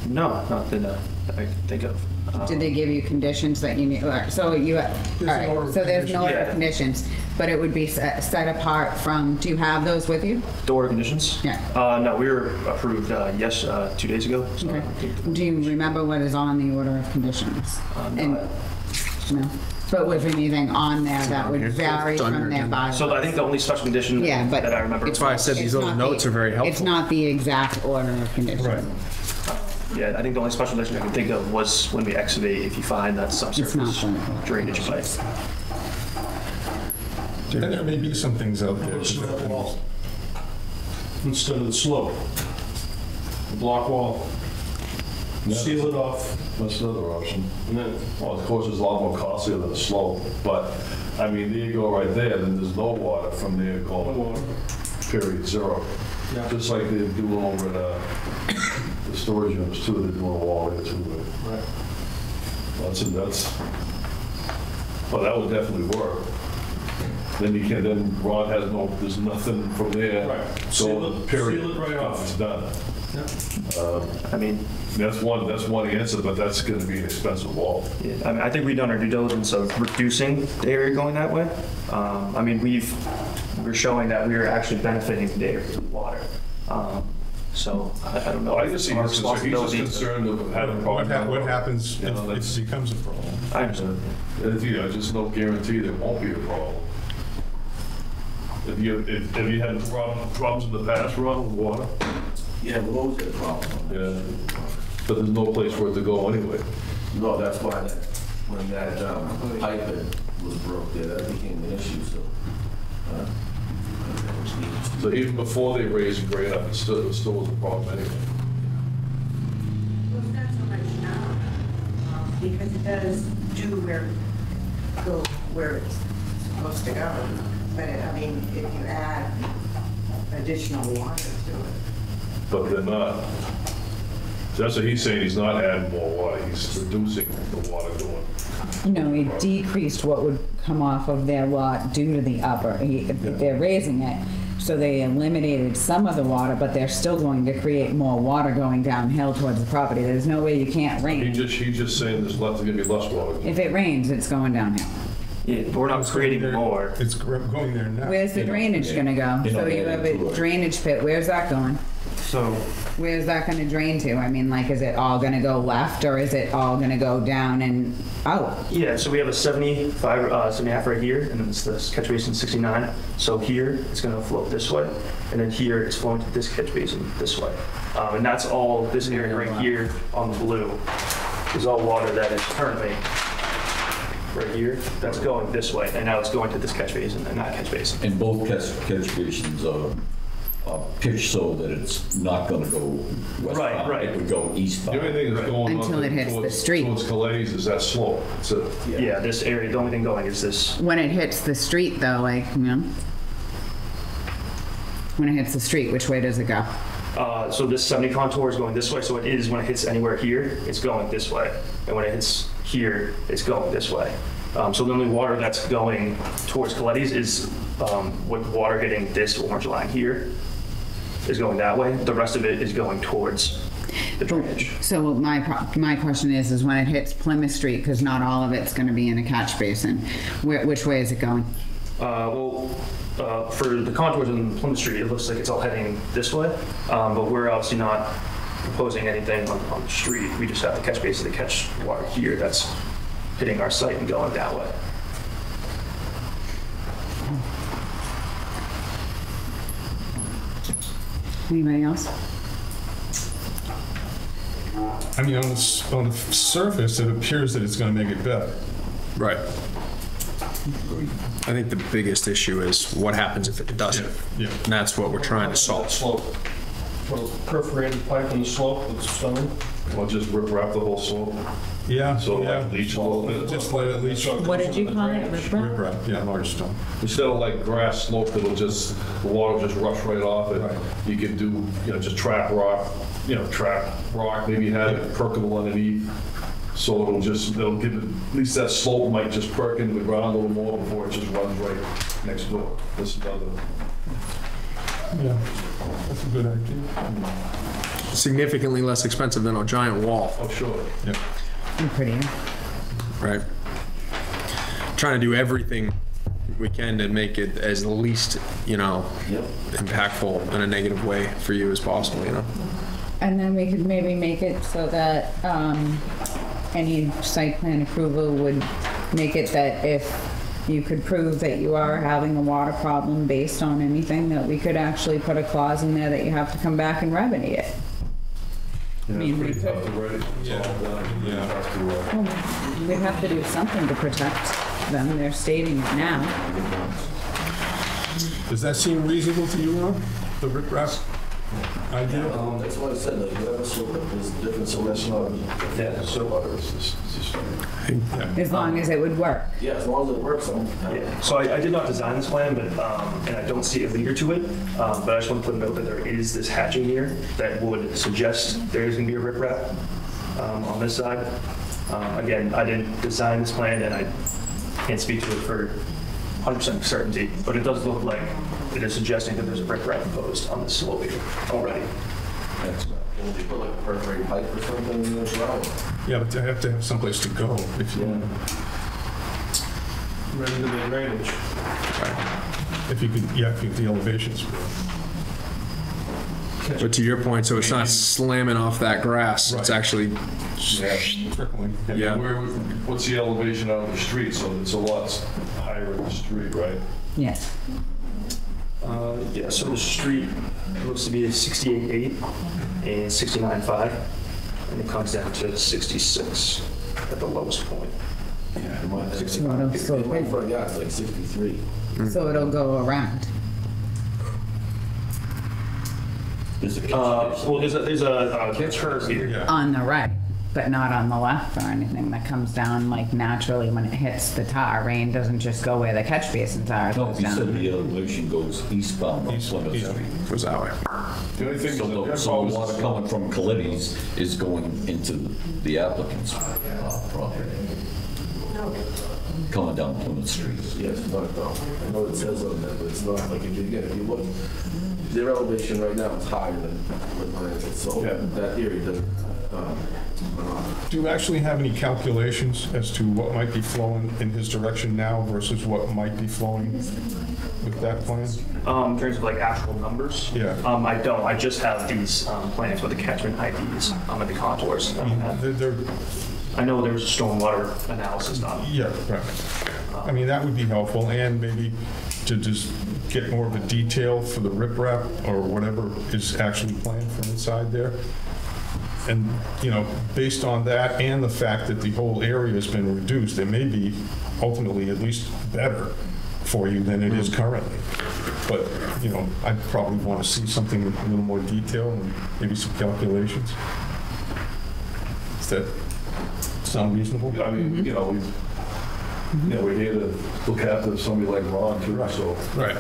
not that I can think of. Did they give you conditions that you need? So you, all right, so there's no other conditions, but it would be set apart from, do you have those with you? The order conditions? Yeah. No, we were approved, 2 days ago. So I Okay. think Do you remember what is on the order of conditions? no. No? But was anything on there that would vary from their bylaws? So I think the only special condition Yeah, but that I remember. That's why I said these It's little not notes are very helpful. It's not the exact order of conditions. Right. Yeah, I think the only special condition I can think of was when we excavate, if you find that It's not subsurface going to. drainage pipe. And there may be some things out there. Instead of the slope. Block wall. Seal it off. That's another option. And then, well, of course, it's a lot more costly than a slope, but, I mean, there you go right there, then there's no water from there going, period, zero. Just like they do over at the storage units too, they're doing a wall there too. Right. Well, that would definitely work. Then Ron has there's nothing from there. Right. So, period. Seal it right off. It's done. I mean, That's one answer, but that's gonna be an expensive wall. yeah, I mean, I think we've done our due diligence of reducing the area going that way. I mean, we're showing that we're actually benefiting the area with the water. So I don't know. I just see Our he's just responsibility- concerned of having What problems. happens You know, if that's- it becomes a problem? I understand. Just no guarantee there won't be a problem. Have you had problems in the past, Ron, with water? Yeah, we've always had a problem. Yeah. But there's no place for it to go anyway. No, that's why when that pipe was broke there, that became an issue, so. that was needed. So even before they raised and grade up, it still was a problem anyway. Well, it's not so much now, because it does go where it's supposed to go. But, I mean, if you add additional water to it. But they're not. That's what he's saying, he's not adding more water, he's reducing the water going. No, it decreased what would come off of their lot due to the upper. They're raising it, so they eliminated some of the water, but they're still going to create more water going downhill towards the property. There's no way you can't rain. He's just saying there's gonna be less water. If it rains, it's going downhill. Yeah, but we're not creating more. It's going there now. Where's the drainage gonna go? So you have a drainage pit, where's that going? So, Where's that gonna drain to? I mean, like, is it all gonna go left, or is it all gonna go down and out? yeah, so we have a 70.5 right here, and then it's this catch basin 69. So here, it's gonna flow this way, and then here, it's flowing to this catch basin this way. And that's all, this area right here on the blue is all water that is currently right here. That's going this way, and now it's going to this catch basin and that catch basin. And both catch basins are pitched so that it's not going to go westbound. Right. It would go eastbound. The only thing that's going on Until it hits the street. towards Coletti's is that slope. It's a, Yeah, this area, the only thing going is this. When it hits the street, though, like, you know? When it hits the street, which way does it go? So this 70 contour is going this way, so it is, when it hits anywhere here, it's going this way. And when it hits here, it's going this way. So the only water that's going towards Coletti's is with water hitting this orange line here is going that way. The rest of it is going towards the drainage. So my question is when it hits Plymouth Street, because not all of it's gonna be in a catch basin, which way is it going? For the contours in Plymouth Street, it looks like it's all heading this way, but we're obviously not proposing anything on the street. We just have the catch basin to catch water here that's hitting our site and going that way. Anybody else? I mean, on the surface, it appears that it's going to make it better. Right. I think the biggest issue is what happens if it doesn't. Yeah. And that's what we're trying to solve. slope. Perforated pipe on the slope with stone. Or just rip wrap the whole slope. Yeah. So yeah. like leach a little bit. Just let it leach. What did you call it? Riprap? Riprap, yeah, large stone. Instead of like grass slope, it'll just, the water will just rush right off it. Right. You can do, just trap rock, maybe you have it percolable underneath. So it'll give it, at least that slope might just perk into the ground a little more before it just runs right next door. This is another. Yeah, that's a good idea. Significantly less expensive than a giant wall, Oh, sure. Yeah. And prettier. right? Trying to do everything we can to make it as least, impactful in a negative way for you as possible, And then we could maybe make it so that any site plan approval would make it that if you could prove that you are having a water problem based on anything, that we could actually put a clause in there that you have to come back and remedy it. Yeah, mean, it's pretty we tough to write it. It's all done. Yeah. Tough to, Well, we'd have to do something to protect them. They're stating it now. Does that seem reasonable to you, Ron? The riprap idea? That's what I said, like, whatever slope is different, so that's not, yeah, so water is just As long as it would work. yeah, as long as it works, Yeah. So I did not design this plan, but and I don't see a leader to it. But I just want to put a note that there is this hatching here that would suggest there is going to be a riprap on this side. Again, I didn't design this plan, and I can't speak to it for 100% certainty, but it does look like it is suggesting that there's a riprap proposed on this slope here already. will you put like a perforated pipe or something in there as well? Yeah, but you have to have someplace to go if you, right into the drainage. if you could, if the elevations were. But to your point, so it's not slamming off that grass, it's Right. actually, Trickling. Yeah. What's the elevation out of the street? So it's a lot higher in the street, right? Yes. Yeah, so the street looks to be 68.8 and 69.5, and it comes down to 66 at the lowest point. Yeah, my So front yard's like 63. it'll go around. Well, there's a curve here. Yeah. On the right, but not on the left or anything. That comes down like naturally when it hits the tar. Rain doesn't just go where the catch basins are. It No, goes he said down. the elevation goes eastbound on Plymouth yeah. Street. goes that way. The only thing is So that the water coming from Coletti's is going into the applicant's property. Coming down Plymouth Street. Yeah, it's not though. I know it says on that, but it's not. Like if you look, their elevation right now is higher than mine is, so Yeah. that area doesn't Do you actually have any calculations as to what might be flowing in his direction now versus what might be flowing with that plan? In terms of like actual numbers? Yeah. I don't. I just have these plans with the catchment IDs and the contours. I know there was a stormwater analysis done. Yeah, right. I mean, that would be helpful, and maybe to just get more of a detail for the riprap or whatever is actually planned from inside there. And, you know, based on that and the fact that the whole area has been reduced, it may be ultimately at least better for you than it is currently. But, you know, I'd probably want to see something with a little more detail and maybe some calculations. Does that sound reasonable? I mean, you know, we're here to look after somebody like Ron too, so. Right.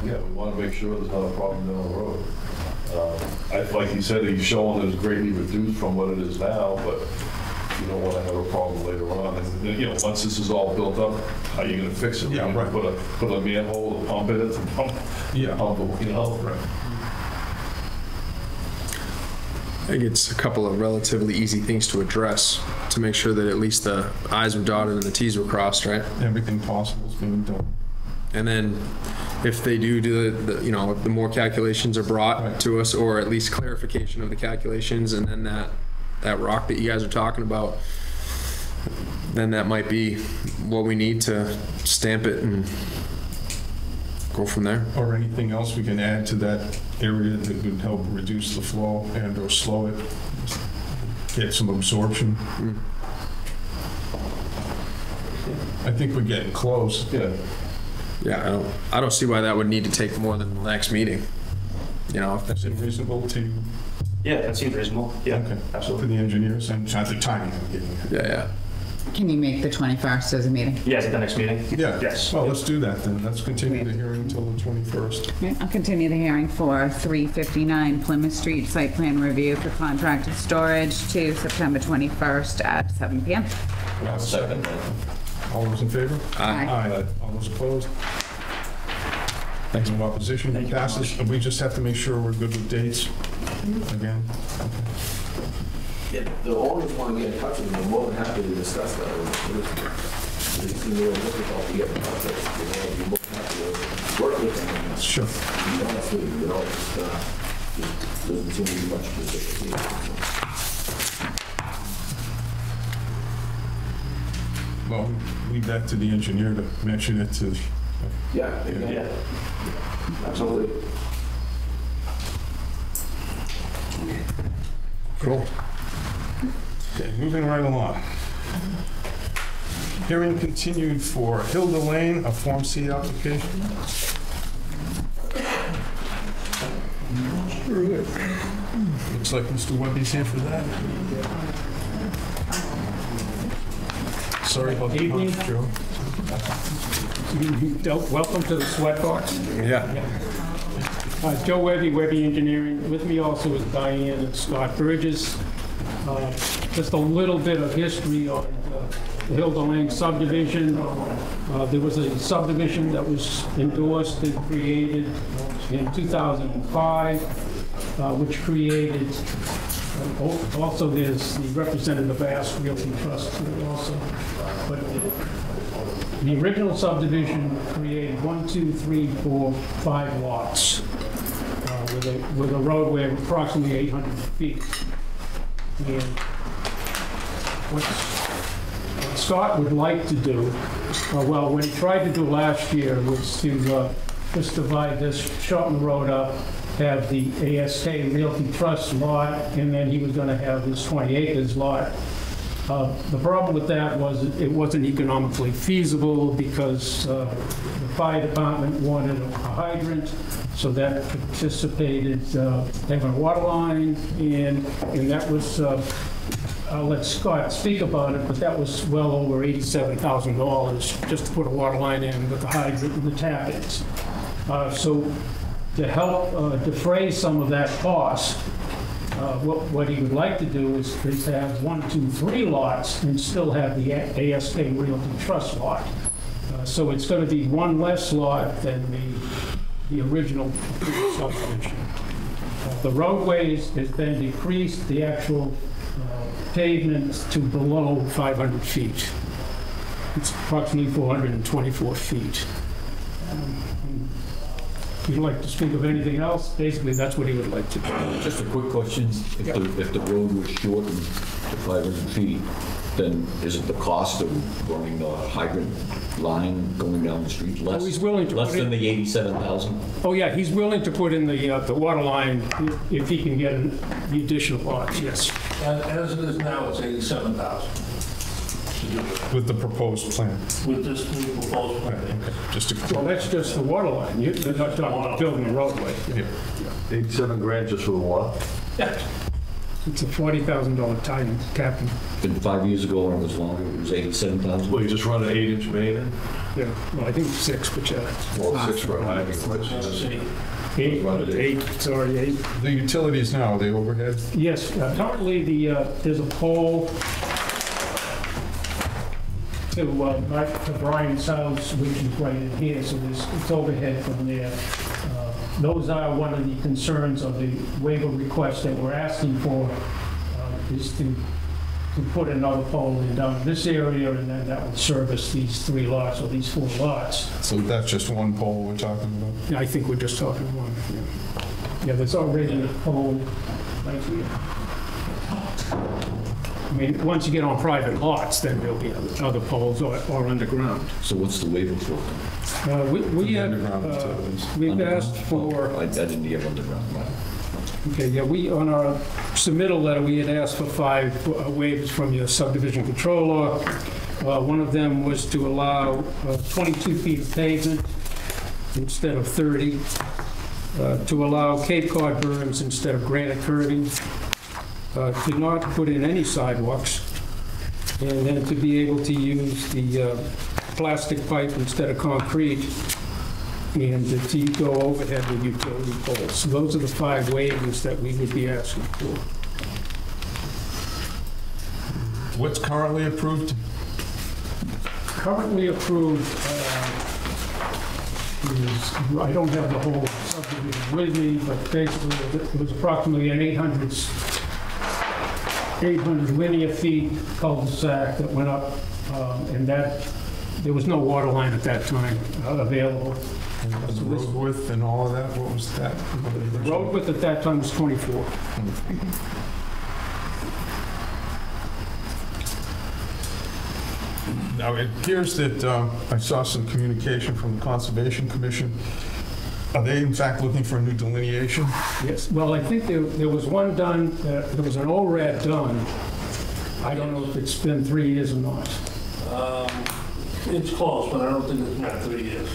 Yeah, we want to make sure there's not a problem down the road. Like he said, he's showing that it's greatly reduced from what it is now, but you don't want to have a problem later on. And, you know, once this is all built up, how are you going to fix it? Yeah, right. Put a manhole, a pump in it, and pump, you know. Right. I think it's a couple of relatively easy things to address to make sure that at least the I's were dotted and the T's were crossed, right? Everything possible is being done. And then if they do the you know, if the more calculations are brought to us, or at least clarification of the calculations, and then that rock that you guys are talking about, then that might be what we need to stamp it and go from there. Or anything else we can add to that area that would help reduce the flow and or slow it, get some absorption. I think we're getting close. Yeah, I don't see why that would need to take more than the next meeting. You know, if Is it reasonable to? Yeah, that seems reasonable. Yeah, Okay. absolutely. For the engineers and not the timing I'm getting at. yeah. Can you make the 21st as a meeting? Yeah, is it the next meeting? Yeah. Yes. Well, let's do that then. Let's continue the hearing until the 21st. Yeah, I'll continue the hearing for 359 Plymouth Street site plan review for contracted storage to September 21st at 7 p.m. I'll second that. All those in favor? Aye. Aye. All those opposed? Thanks. No opposition. It passes. And we just have to make sure we're good with dates again. Okay. Yeah, the owners want to get in touch with them, I'm more than happy to discuss that. It's really difficult to get in touch with them. You know, you're more than happy to work with them. Sure. Honestly, you know, it doesn't seem to be much to do. Well, leave that to the engineer to mention it to. Yeah, Yeah. absolutely. Cool. Okay, moving right along. Hearing continued for Hilda Lane, a Form C application. Looks like Mr. Webby's here for that. Sorry about the Evening. punch, Joe. Welcome to the Sweatbox. Yeah. Joe Webby, Webby Engineering. With me also is Diane and Scott Burgess. Just a little bit of history on the Hilda Lane subdivision. There was a subdivision that was endorsed and created in 2005, which created, also there's the Representative Ask Realty Trust also. But the original subdivision created 1, 2, 3, 4, 5 lots with a roadway of approximately 800 feet. And what Scott would like to do, well, what he tried to do last year was to just divide this, shorten the road up, have the ASK Realty Trust lot, and then he was going to have this 20 acres lot. The problem with that was it wasn't economically feasible because the fire department wanted a hydrant, so that participated having a water line, and that was, I'll let Scott speak about it, but that was well over $87,000 just to put a water line in with the hydrant and the tap-ins. So to help defray some of that cost, what he would like to do is to have 1, 2, 3 lots and still have the ASK Realty Trust lot. So it's going to be one less lot than the original subdivision. The roadways has been decreased. The actual pavement to below 500 feet. It's approximately 424 feet. If you'd like to speak of anything else, basically that's what he would like to do. Just a quick question. If the road was shortened to 500 feet, then is it the cost of running the hydrant line going down the street less? Oh, he's willing to less put than in- the 87,000? Oh, yeah, he's willing to put in the water line if he can get the additional lots, yes. As it is now, it's 87,000 With the proposed plan. with this new proposed plan. Okay, just to Well, that's just the water line. You're not talking about building a roadway. yeah. 87 grand just for the water? It's a $40,000 tie-in, Captain. Been 5 years ago, when it was longer, it was 87,000. Well, you just run an 8-inch main in? Yeah, well, I think it's 6, but yeah. Well, 6 for a high. Eight, sorry, 8. The utilities now, are they overhead? Yes, currently there's a pole to Brian's house, which is right in here, so it's overhead from there. Those are one of the concerns of the waiver request that we're asking for, is to put another pole in down this area, and then that would service these 3 lots or these 4 lots. So that's just one pole we're talking about? Yeah, I think we're just talking one. Yeah, there's already a pole right here. I mean, once you get on private lots, then there'll be other poles or underground. So what's the waiver for? We've asked for, I didn't hear underground. okay, yeah, on our submittal letter, we had asked for 5 waivers from your subdivision controller. One of them was to allow 22 feet of pavement instead of 30, to allow Cape Cod berms instead of granite curving, to not put in any sidewalks, and then to be able to use the plastic pipe instead of concrete, and to go overhead with utility poles. So those are the 5 waivers that we would be asking for. What's currently approved? Currently approved is, I don't have the whole subdivision with me, but basically it was approximately an 800 linear feet cul-de-sac that went up, and that there was no water line at that time available. The road width and all of that, what was that? The road width at that time was 24. Now, it appears that I saw some communication from the Conservation Commission. Are they in fact looking for a new delineation? Yes, well, I think there was one done, there was an ORAD done. I don't know if it's been 3 years or not. It's close, but I don't think it's not 3 years.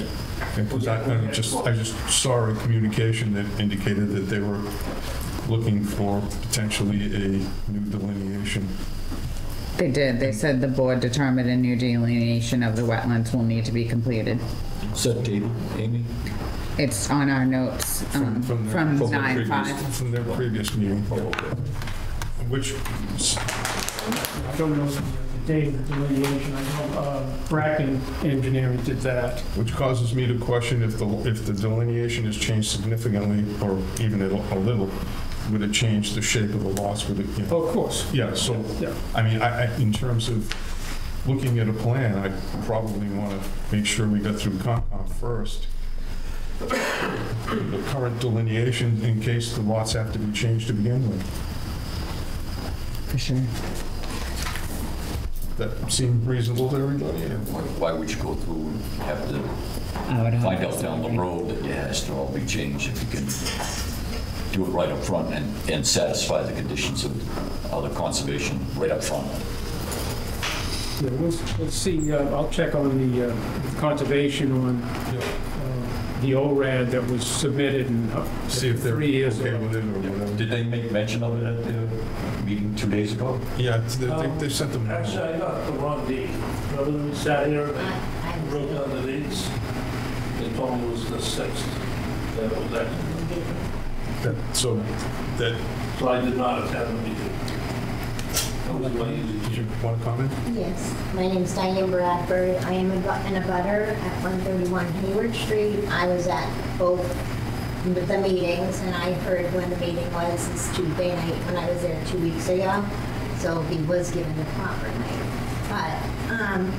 Because I just saw a communication that indicated that they were looking for potentially a new delineation. They did. They said the board determined a new delineation of the wetlands will need to be completed. Set table, Amy? It's on our notes from their 9/5. From their previous meeting. Which, I don't know the date of the delineation. I know Bracken Engineering did that. which causes me to question if the delineation has changed significantly, or even a little, would it change the shape of the lots? Would it, you know? Oh, of course. Yeah, so, Yeah. I mean, in terms of looking at a plan, I probably want to make sure we got through Concom first. The current delineation, in case the lots have to be changed to begin with. For sure. That seem reasonable to everybody? or- Why would you go through and have to I would find hope out so, down the right? road that it has to all be changed if you can do it right up front and satisfy the conditions of other conservation right up front? Yeah, let's see, I'll check on the conservation on the ORAD that was submitted in See if they're 3 years okay ago. with it or whatever. Did they make mention of it at the meeting 2 days ago? Yeah, they sent them. Actually, I got the wrong date. Remember when we sat here and they wrote down the dates? They told me it was the 6th. That was actually. So that, So I did not attend the meeting. That was my easy. did you want to comment? Yes, my name's Diane Bradford. I am in a butter at 131 Hayward Street. I was at both the meetings, and I heard when the meeting was this Tuesday night when I was there 2 weeks ago. so he was given the proper name. But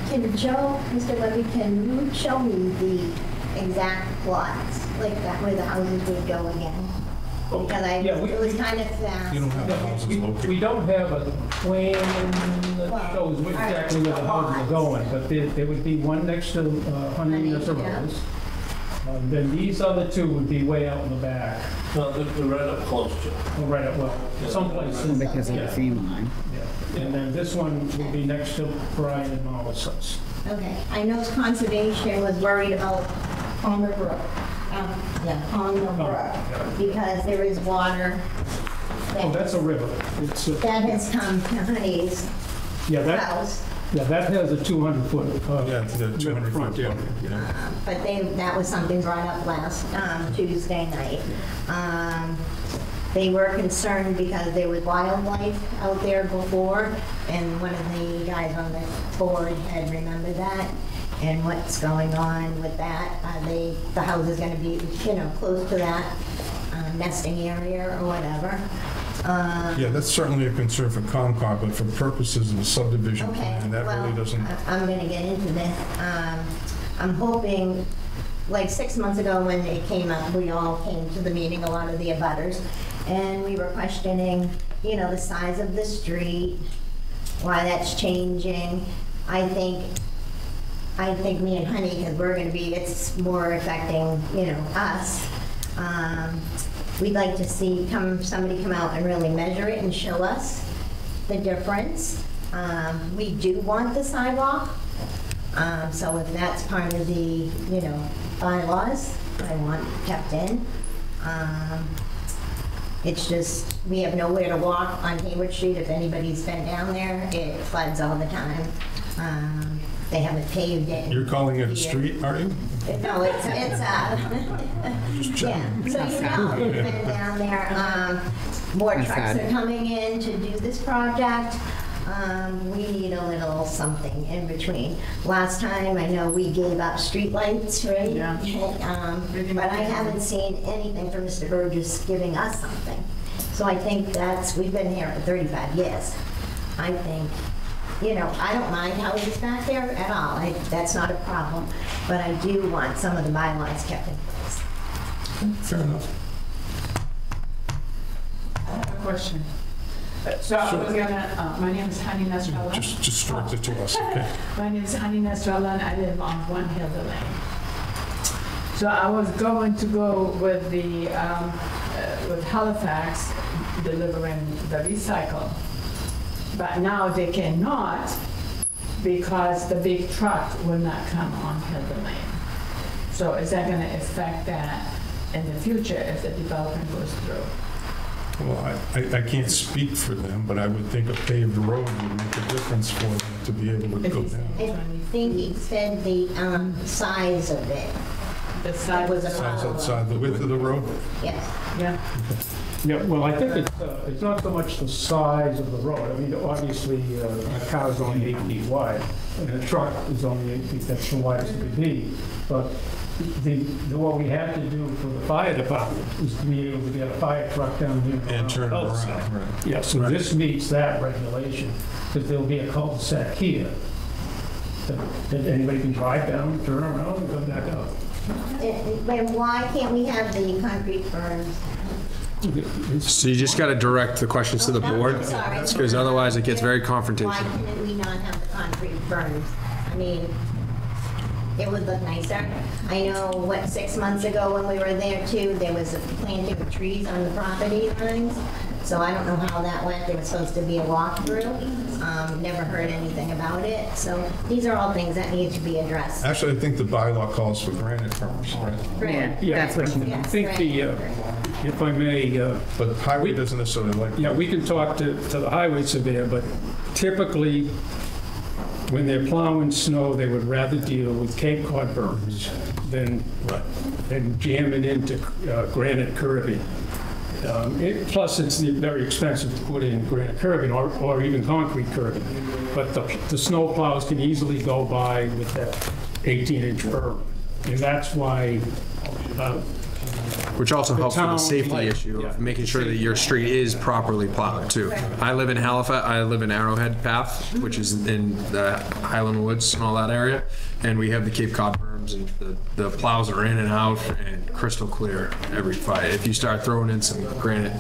can Joe, Mr. Levy, can you show me the exact plots, like that where the houses would go again? Because it was kind of fast. You don't have the houses located. We don't have a plan that shows exactly where the houses are going, but there would be one next to Honey Nessa Rose. Then these other two would be way out in the back. No, they're right up close to. Oh, right up, well, someplace. Because of the theme line. Yeah. And then this one would be next to Brian and Marla's house. Okay, I know conservation was worried about Palmer Brook. Palmer Brook, because there is water. Oh, that's a river. It's that has come to Honey's house. Yeah, that has a 200-foot. Yeah, it's the 200-foot. Yeah. But that was something brought up last Tuesday night. They were concerned because there was wildlife out there before, and one of the guys on the board had remembered that. And what's going on with that? The house is going to be, close to that nesting area or whatever. Yeah, that's certainly a concern for Comcog, but for purposes of the subdivision plan, that really doesn't. I'm going to get into this. I'm hoping, like 6 months ago when it came up, we all came to the meeting, a lot of the abutters, and we were questioning, the size of the street, why that's changing. I think me and Honey, because we're going to be, it's more affecting, us. We'd like to see somebody come out and really measure it and show us the difference. We do want the sidewalk, so if that's part of the, bylaws, I want kept in. It's just, we have nowhere to walk on Hayward Street. If anybody's been down there, it floods all the time. They haven't paved it. You're calling it a street, are you? No, it's yeah. So we've been down there. More trucks are coming in to do this project. We need a little something in between. Last time, I know we gave up streetlights, right? Yeah. But I haven't seen anything from Mr. Burgess giving us something. So I think we've been here for 35 years. I think, I don't mind how he's back there at all. That's not a problem. But I do want some of the bylaws kept in place. Fair enough. I have a question. So I was gonna, my name is Hani Nasrallah. Just direct it to us, okay? My name is Hani Nasrallah and I live on One Hill Lane. So I was going to go with the, with Halifax delivering the recycle. But now they cannot because the big truck will not come on Hill Lane. So is that gonna affect that in the future if the development goes through? Well, I can't speak for them, but I would think a paved road would make a difference for them to be able to go down. I think he said the size of it. The size was a size outside the width of the road? Yes. Yeah. Yeah, well, I think it's not so much the size of the road. I mean, obviously, a car is only 8 feet wide, and a truck is only 8 feet. That's the widest it could be. But what we had to do for the fire department was to be able to get a fire truck down here and turn it around. Right. Yeah, so this meets that regulation because there'll be a cul-de-sac here that anybody can drive down, turn around, and come back up. But why can't we have the concrete berms? So you just got to direct the questions to the board, because otherwise it gets very confrontational. Why can we not have the concrete berms? I mean, it would look nicer. I know, 6 months ago when we were there too, there was a planting of trees on the property lines. So I don't know how that went. There was supposed to be a walkthrough. Never heard anything about it. So these are all things that need to be addressed. Actually, I think the bylaw calls for granite berms, right? Yeah, that's what I think if I may. But highway doesn't necessarily like. Yeah, we can talk to the highway surveyor, but typically when they're plowing snow, they would rather deal with Cape Cod berms than jam it into granite curbing. Plus, it's very expensive to put in granite curbing or even concrete curbing. But the snow plows can easily go by with that 18-inch berm. And that's why Which also helps with the town, safety like, issue yeah, of making sure that your street is properly plowed too. I live in Halifax, I live in Arrowhead Path, which is in the Highland Woods and all that area. And we have the Cape Cod berms and the plows are in and out and crystal clear every fight. If you start throwing in some granite.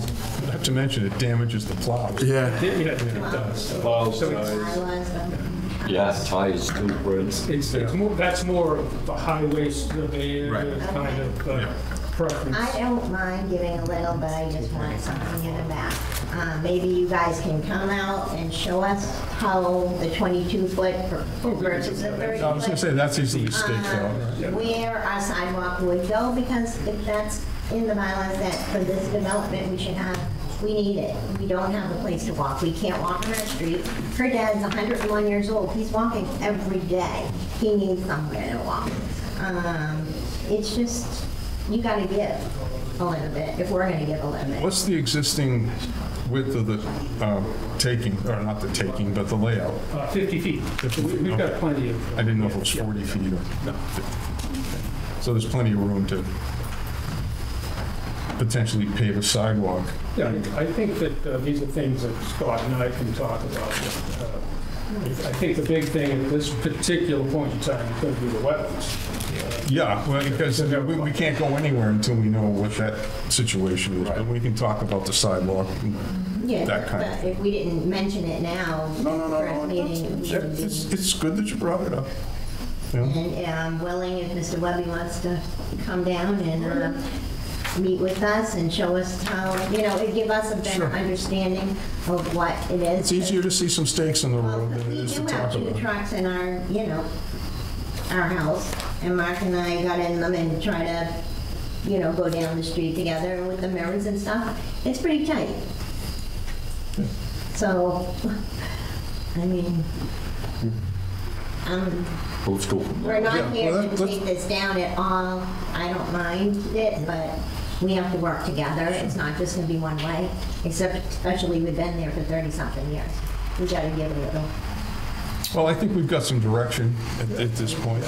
Not to mention it damages the plows. Yeah. It does. Plows, So it's- tires. Yeah, tires too, Brent. It's more, that's more of a highway surveyor kind of preference. I don't mind giving a little, but I just want something in the back. Maybe you guys can come out and show us how the 22-foot versus the 30-foot. I was gonna say, that's easily staked out. Where our sidewalk would go, because if that's in the bylaws that for this development we need it. We don't have a place to walk. We can't walk on our street. Her dad's 101 years old. He's walking every day. He needs somewhere to walk. It's just, you gotta give a little bit, if we're gonna give a little bit. What's the existing width of the taking, or not the taking, but the layout? 50 feet. We've got plenty of. I didn't know if it was 40 feet or. No. So there's plenty of room to potentially pave a sidewalk. Yeah, I think that these are things that Scott and I can talk about. I think the big thing at this particular point in time is going to be the wetlands. Yeah, well, because we can't go anywhere until we know what that situation is. But we can talk about the sidewalk and Yeah, that kind of but thing. if we didn't mention it now, first meeting, It's good that you brought it up. Yeah. and I'm willing if Mr. Webby wants to come down and meet with us and show us how, it'd give us a better understanding of what it is. It's easier to see some stakes in the road than it We is to do talk have two about it. trucks in our, our house, and Mark and I got in them and try to, go down the street together with the mirrors and stuff. It's pretty tight. So, I mean, Old school. we're not Yeah, here well, to take this down at all. I don't mind it, but we have to work together. It's not just gonna be one way, especially we've been there for 30-something years. We gotta give it a little. Well, I think we've got some direction at this point.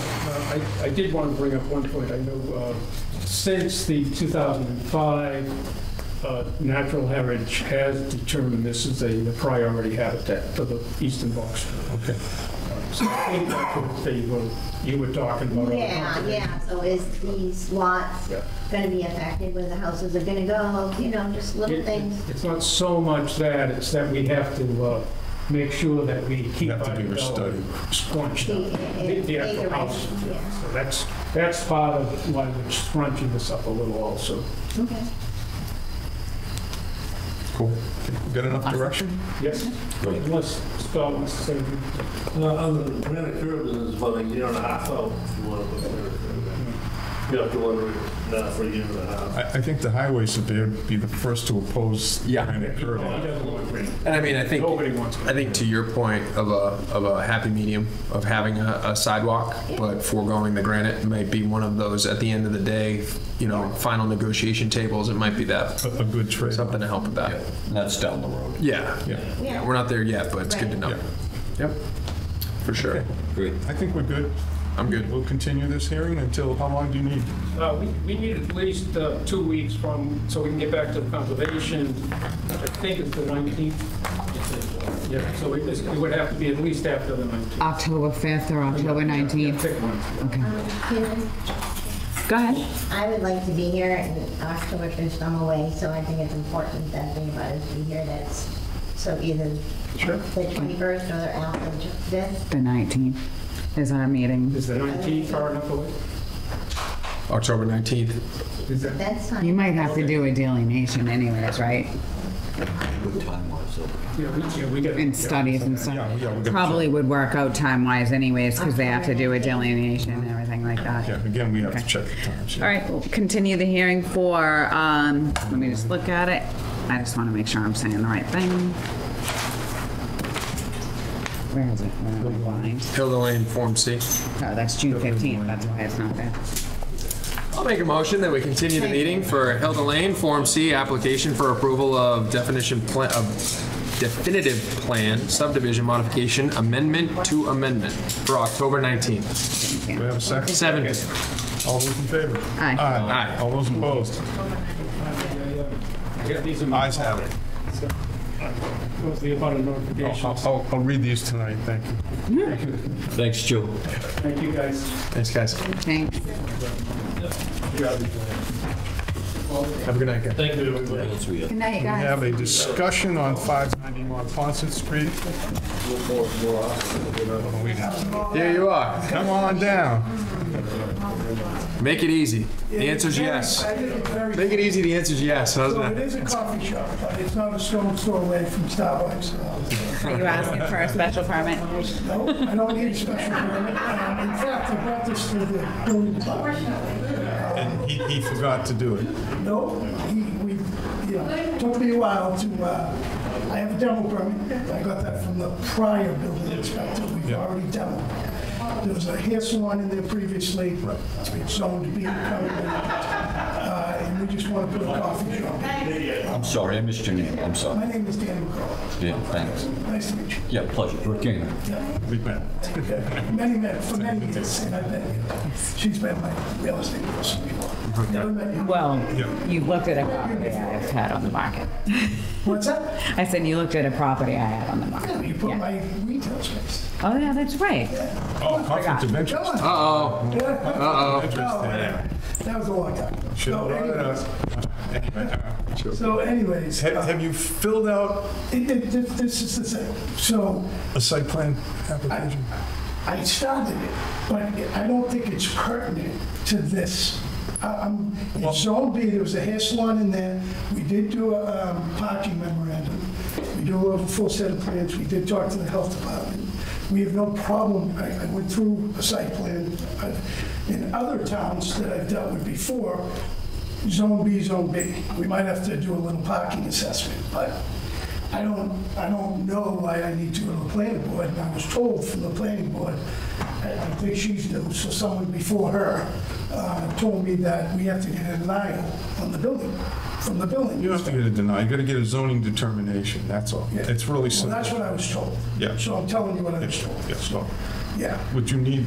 I did want to bring up one point. I know since the 2005, Natural Heritage has determined this is a priority habitat for the eastern box. Okay. So I think that's what you were talking about. Yeah, so is these lots gonna be affected where the houses are gonna go, just little things? It's not so much that, it's that we have to make sure that we keep Have to our do a study. scrunched up. The actual house. Yeah. So that's part of why we're scrunching this up a little also. Okay. Cool. Got enough direction? Yes? Unless Scott wants to say anything. On the granite curb, is about a year and a half out if you want to put granite curb in. You have to order it now for a year and a half. I think the highway surveyor would be the first to oppose granite He curbing. doesn't want green. And I mean, Nobody wants green. I think to your point of a happy medium of having a sidewalk, but foregoing the granite might be one of those at the end of the day, final negotiation tables. It might be that A good trade. something to help with that. And that's down the road. Yeah. Yeah. We're not there yet, but it's good to know. Yeah. Yep. For sure. Great. I think we're good. I'm good. We'll continue this hearing until, how long do you need? We need at least 2 weeks so we can get back to the conservation. I think it's the 19th. Yeah, so it would have to be at least after the 19th. October 5th or October 19th. Pick one. Okay. Go ahead. I would like to be here, and October 1st I'm away, so I think it's important that anybody be here so either the 21st or after the 5th. The 19th is our meeting. Is the 19th far enough away? October 19th. That's fine. You might have to do a delineation anyways, right? Good time was We get In studies and stuff. Yeah, we got Probably would work out time-wise anyways, because they have to do a delineation and everything like that. Yeah, again, we have to Okay. check the times. All right, we'll continue the hearing for, let me just look at it. I just want to make sure I'm saying the right thing. Where is it? Where am I blind? Hilda Lane, Form C. Oh, that's June 15th, that's why it's not there. I'll make a motion that we continue the meeting for Hilda Lane, Form C, application for approval of definitive plan, subdivision modification, amendment to amendment for October 19th. Do we have a second? 7. All those in favor? Aye. Aye. All those opposed? Ayes have it. Goes the abutter notification. I'll read these tonight, thank you. Thanks, Joe. Thank you, guys. Thanks, guys. Thanks. Have a good night, guys. Thank you. Good night, We guys. have a discussion on 591 Ponset Street. There you are. Come on down. Make it easy. The answer's yes. Make it easy, the answer's yes. How's So it that? is a coffee shop, but it's not a stone's throw away from Starbucks. Are you asking for a special permit? No, I don't need a special permit. In fact, I brought this to the building department. And he forgot to do it. No, took me a while to, I have a demo permit. I got that from the prior building inspector. We've already demoed. There was a hair salon in there previously. It's been zoned to be permanent. And we just want to put a coffee shop. I'm sorry, I missed your name. I'm sorry. My name is Dan McCall. Yeah, thanks. Nice to meet you. Yeah, pleasure. Rick Gaynor. We've met. For many years, and I've been, she's been my real estate person before. Never met you. Well, you looked at a property I've had on the market. What's that? I said you looked at a property I had on the market. You put my retail space. Oh, yeah, that's right. Oh, conflict of interest. Uh-oh. Uh-oh. That was a long time ago. Should have brought it up. So anyways. Have you filled out This is the thing. So a site plan application? I started it, but I don't think it's pertinent to this. In Zone B, there was a hair salon in there. We did do a parking memorandum. We do have a full set of plans. We did talk to the health department. We have no problem. I went through a site plan. In other towns that I've dealt with before, Zone B, Zone B. We might have to do a little parking assessment, but I don't know why I need to go to the planning board. And I was told from the planning board, I think she's new, so someone before her told me that we have to get a denial on the building, from the building. You don't have to get a denial. You got to get a zoning determination. That's all. Yeah. It's really Well, simple. that's what I was told. Yeah. So I'm telling you what I was told. Yeah, so Yeah. what you need,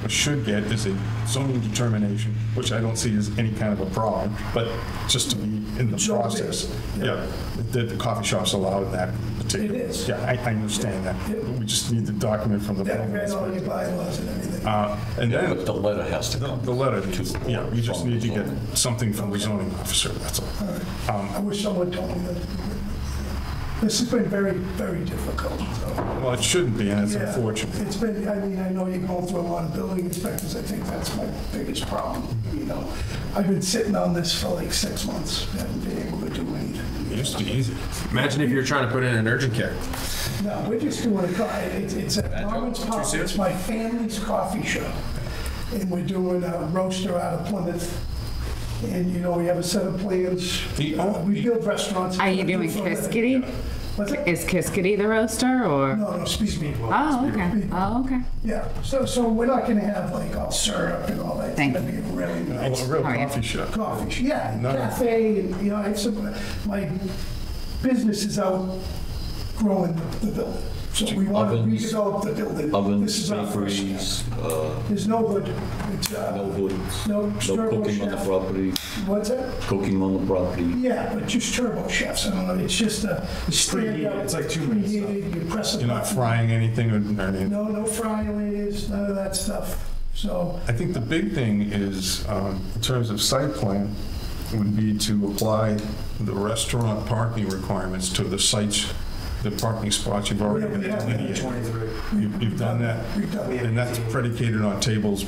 or should get, is a zoning determination, which I don't see as any kind of a problem, but just to be in the Zone B. process. Yeah. Yeah, that the coffee shop's allowed in that particular. It is. Yeah, I understand that. Yeah. But we just need the document from the. That I read all your bylaws and everything. And Yeah, then but the letter has to come. the letter, to the yeah, board we just from need the to get zoning. something from the zoning officer, that's all. All right. I wish someone told me that. This has been very, very difficult, so. Well, it shouldn't be, and it's Yeah, unfortunate. It's been, I mean, I know you're going through a lot of building inspectors. I think that's my biggest problem, you know. I've been sitting on this for like 6 months, haven't been able to do anything. It used to be easy. Imagine if you're trying to put in an urgent care. No, we're just doing it's at Norman's Pub. It's my family's coffee shop. And we're doing a roaster out of Plymouth. And, you know, we have a set of plans. We build restaurants. Are you doing Kiskitty? What's that? Is Kiskitty the roaster, or? No, Speed. Oh, okay. Oh, okay. Yeah, so we're not gonna have like all syrup and all that. Thank It's gonna be really nice. A real How are you? coffee shop. Coffee, yeah, No, no. cafe, and, you know, I have some, my business is out growing the building. So we want to Ovens, redevelop the building. This Ovens, is our first step. bakeries, There's no hood. It's, no hoods, no no turbo cooking on the chef. property, What's that? cooking on the property. Yeah, but just turbo chefs. I don't know, it's just a stand up. It's like 2 minutes. Preheated, you press a You're not button. frying anything or anything. No frying layers, none of that stuff. So, I think the big thing is, in terms of site plan, would be to apply the restaurant parking requirements to the sites, the parking spots you've already delineated. You've done that? we've done it. And that's predicated on tables,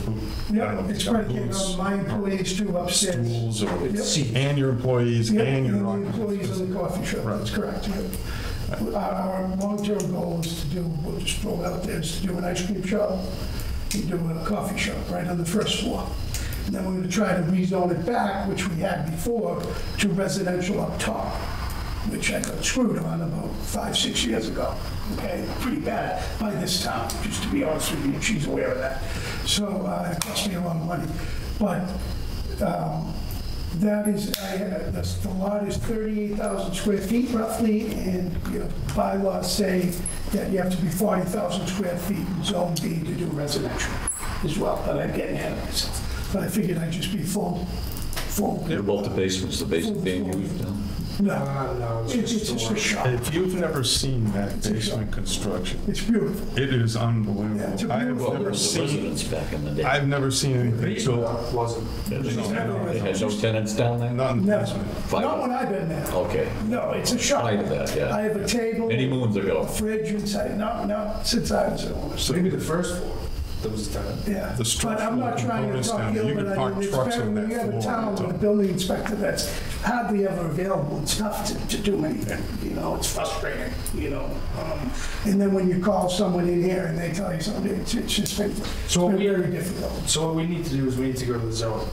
Yeah, it's predicated booths, on my employees too upstairs. stools, or- Yep. and your employees, Yeah, and your the occupants. employees of the coffee shop, Right. that's correct. Yeah. Our long-term goal is to do, we'll just throw it out there, is to do an ice cream shop and do a coffee shop right on the first floor. And then we're going to try to rezone it back, which we had before, to residential up top, which I got screwed on about 5-6 years ago. Okay, pretty bad by this town, just to be honest with you, she's aware of that. So it cost me a lot of money. But that is, the lot is 38,000 square feet roughly, and bylaws say that you have to be 40,000 square feet in Zone B to do residential as well, but I'm getting ahead of myself. but I figured I'd just be full. What about the basements, the basement being used now? No, it's just a shop. If you've never seen that basement construction, It's beautiful. it is unbelievable. Yeah, it's a I have beautiful- never The seen, residents back in the day. I've never seen anything so, They had no tenants down there? not in the Never. basement. Not when I've been there. Okay. No, it's a shop. Prior to that, yeah. I have a table. Many moons ago. A fridge inside. No, since I was there. So Maybe the first floor, there was a tenant. Yeah, The but I'm not structural trying to components talk down there, ill, you but can I park mean, it's trucks better on when you that have a floor all town the with a time. building inspector that's hardly ever available and stuff to do anything, you know, it's frustrating, you know. And then when you call someone in here and they tell you something, it's just been, very difficult. So what we need to do is we need to go to the zone.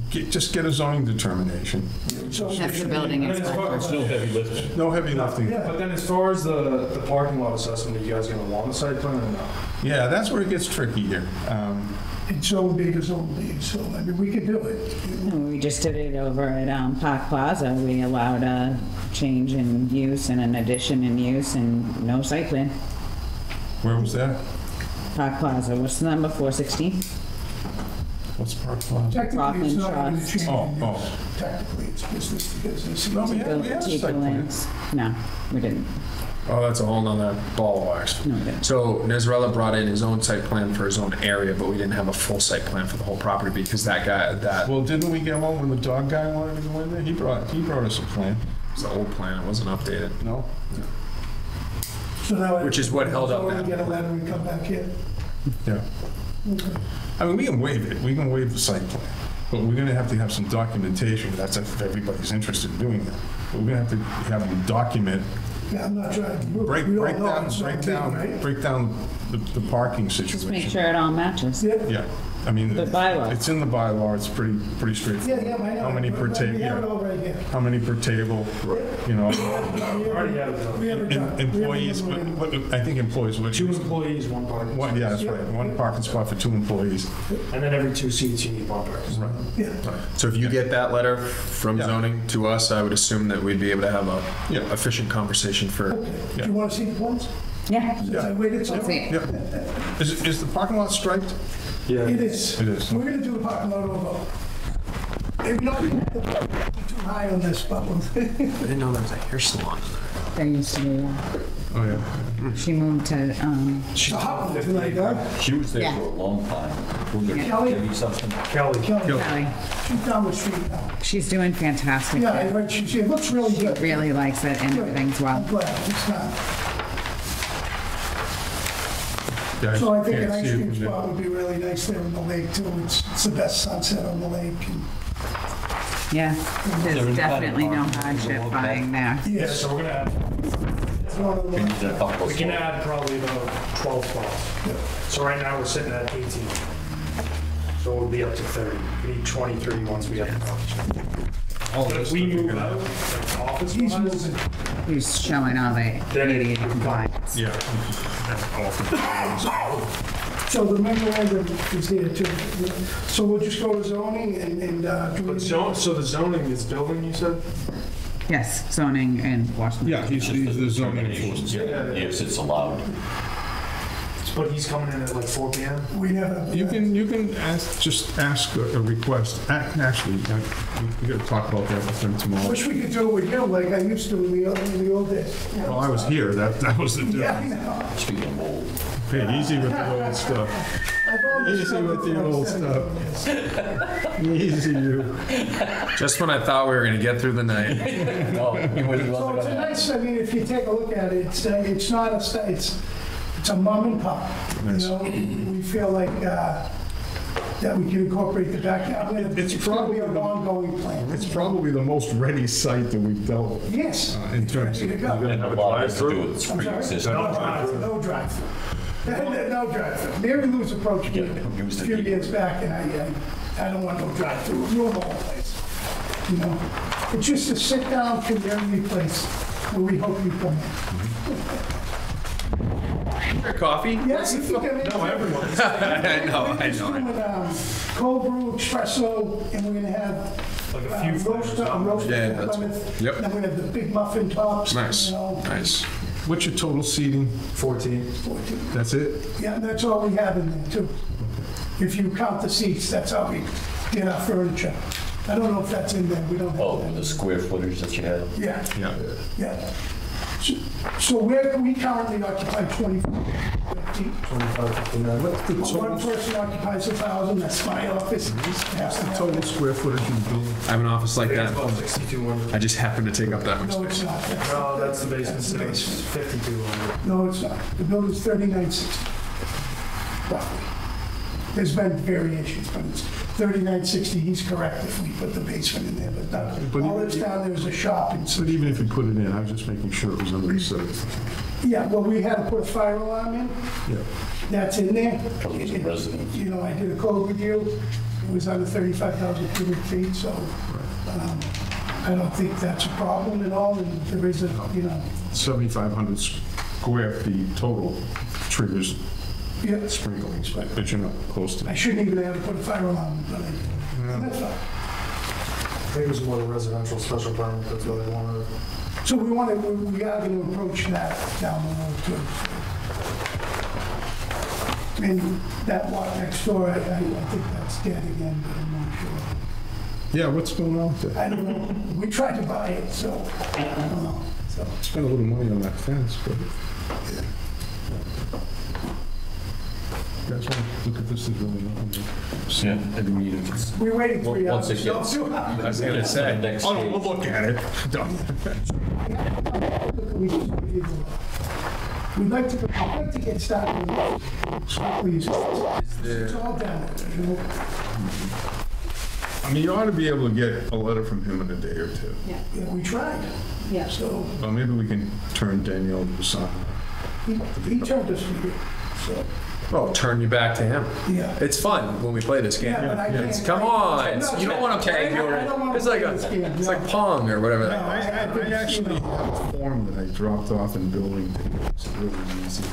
Just get a zoning determination. That's the building And then as far inspector. as- No heavy lifting. No heavy lifting. Yeah. But then as far as the parking lot assessment, are you guys gonna want a site plan or no? Yeah, that's where it gets tricky here. It's so big, it's so big, so, I mean, we could do it. We just did it over at Park Plaza. We allowed a change in use and an addition in use and no site plan. Where was that? Park Plaza, what's the number, 416? What's Park Plaza? Technically, it's not going to Trust. change. Oh, in oh. use. Technically, it's business to business. No, we have a Take site the plan. lands. No, we didn't. Oh, that's a whole nother ball of wax. No, we didn't. So Nezarella brought in his own site plan for his own area, but we didn't have a full site plan for the whole property because that guy, that Well, didn't we get one when the dog guy wanted to go in there? He brought us a plan. was the old plan. It wasn't updated. No? So now Which is what held up So that we get a letter and come back here. Yeah. I mean, we can waive it. We can waive the site plan. But we're gonna have to have some documentation. That's if everybody's interested in doing that. But we're gonna have to have them document, Yeah, I'm not trying to. break we all know down, it's not big, right? break down the parking Just make situation. sure it all matches. Yeah, Yeah, I mean, The bylaw. it's in the bylaw. It's pretty yeah, straightforward. yeah, I know. How many per We table? have it all right here. How many per table? You know, Already have it done. We have it done. employees. We have it done. I think employees would. 2 employees, 1 parking. One, yeah, that's right. One parking spot for 2 employees. And then every 2 seats you need bumpers. Right. Yeah. So if you get that letter from Yeah. zoning to us, I would assume that we'd be able to have a Yeah. efficient conversation for. Okay. Do you want to see the plans? Yeah. Since I waited so long? See. Yeah. Is the parking lot striped? Yeah. It is. It is. We're gonna do the parking lot over. Maybe not too high on this, but I didn't know there was a hair salon in there. There used to be, Oh, yeah. she moved to, it's a hot one tonight, huh? She was there Yeah. for a long time. Who did- Kelly? Give me something. Kelly. Kelly. She's down the street now. She's doing fantastic. Yeah, I heard she it looks really good. Really likes it and everything's I'm well. glad it's not. Yeah, So I think can't an ice see it cream from there. spot would be really nice there in the lake too. It's the best sunset on the lake. And Yeah, They're there's in definitely no kind of hardship park. buying there. Yeah, yes, so we're gonna add, it's one of the We need a couple we can spots. add probably about 12 spots. So right now we're sitting at 18. So we'll be up to 30. We need 23 once we get the property. All But this if we stuff you're move gonna- out, like office He's wise, moving. He's showing all the Then it- ADA compliance. Yeah. So the memorandum is there too. So we'll just go to zoning and do but we- so the zoning is building, you said? Yes, zoning and Washington. Yeah, he's the zoning enforcement. Yes, it's allowed. But he's coming in at like 4 p.m.? we never. You can just ask a request. Actually, we gotta talk about that with them tomorrow. Wish we could do it with you like I used to in the old days. Well, I was here. That was the Yeah, I difference. know. Speaking of old. Hey, easy with the old stuff. I've always Easy felt with it the for old 7 stuff. years. Easy, you. Just when I thought we were going to get through the night. No, he wasn't So it's a gonna- nice, I mean, if you take a look at it, it's not it's a mom and pop. You Yes. know, we feel like that we can incorporate the back. It's probably probably an the- ongoing plan. It's probably the most ready site that we've dealt with Yes. in terms of. Ready to go. And a lot has to do with its I'm sorry? pre-existing. No drive-through. No drive-through. No drive-through. Mary Lou's approached me a few years back, and I don't want no drive-through. Ruin the whole place. You know, it's just a sit-down community place where we hope you come in. Coffee? Yes, if you come in. No, everyone. I know. We're just doing cold brew, espresso, and we're gonna have Like a few flavors. roast Yeah, that's- Plymouth. yep. Then we're gonna have the big muffin tops. Nice, You know, nice. What's your total seating? 14. 14. That's it? Yeah, that's all we have in there too. If you count the seats, that's all we get our furniture. I don't know if that's in there, we don't have Oh, that. the square footage that you have? Yeah, Yeah. yeah. So we currently occupy 25 feet. 2559. What's the One person occupies 1,000, that's my office. What's the total square footage in the building? I have an office like that. About 6,200. I just happen to take up that much. No, it's not. No, that's the basement, That's the so it's basement. 5,200. No, it's not. The building's 3960, roughly. There's been variations, but it's 3960. He's correct if we put the basement in there, but But all that's down there is a shop. And But even if you put it in, I was just making sure it was under the 70. yeah, well, we had to put a fire alarm in. Yeah. That's in there. Because it's a residence. You know, I did a code review. It was under 35,000 cubic feet, so I don't think that's a problem at all. And there is a, 7,500 square feet total triggers yeah, sprinklings, but you're not close to I that. shouldn't even have to put a fire alarm in, but that's fine. I think it was more the residential special permit, that's what they wanted. So we are going to approach that down the road too. And that lot next door, I think that's dead again, but I'm not sure. Yeah, what's going on with I that? don't know. We tried to buy it, so I don't know. So Spent a little money on that fence, but. You guys want to look at this? There's really nothing. Yeah, every meeting. it's- we waited 3 Once hours. it gets- I was gonna say. Next Oh, no, stage. we'll look at it. We'd like to get started. Please. It's all down, you know. I mean, you ought to be able to get a letter from him in a day or two. Yeah, we tried. Yeah. So Well, maybe we can turn Danielle to sign. he turned us from here. So, Oh, turn you back to him. yeah. It's fun when we play this game. Yeah, but I It's, can't- come on, I'm not you don't want to saying- tag you. I don't wanna It's like play this game, it's no. like Pong or whatever. No, I actually have a form that I dropped off in building. It's really easy.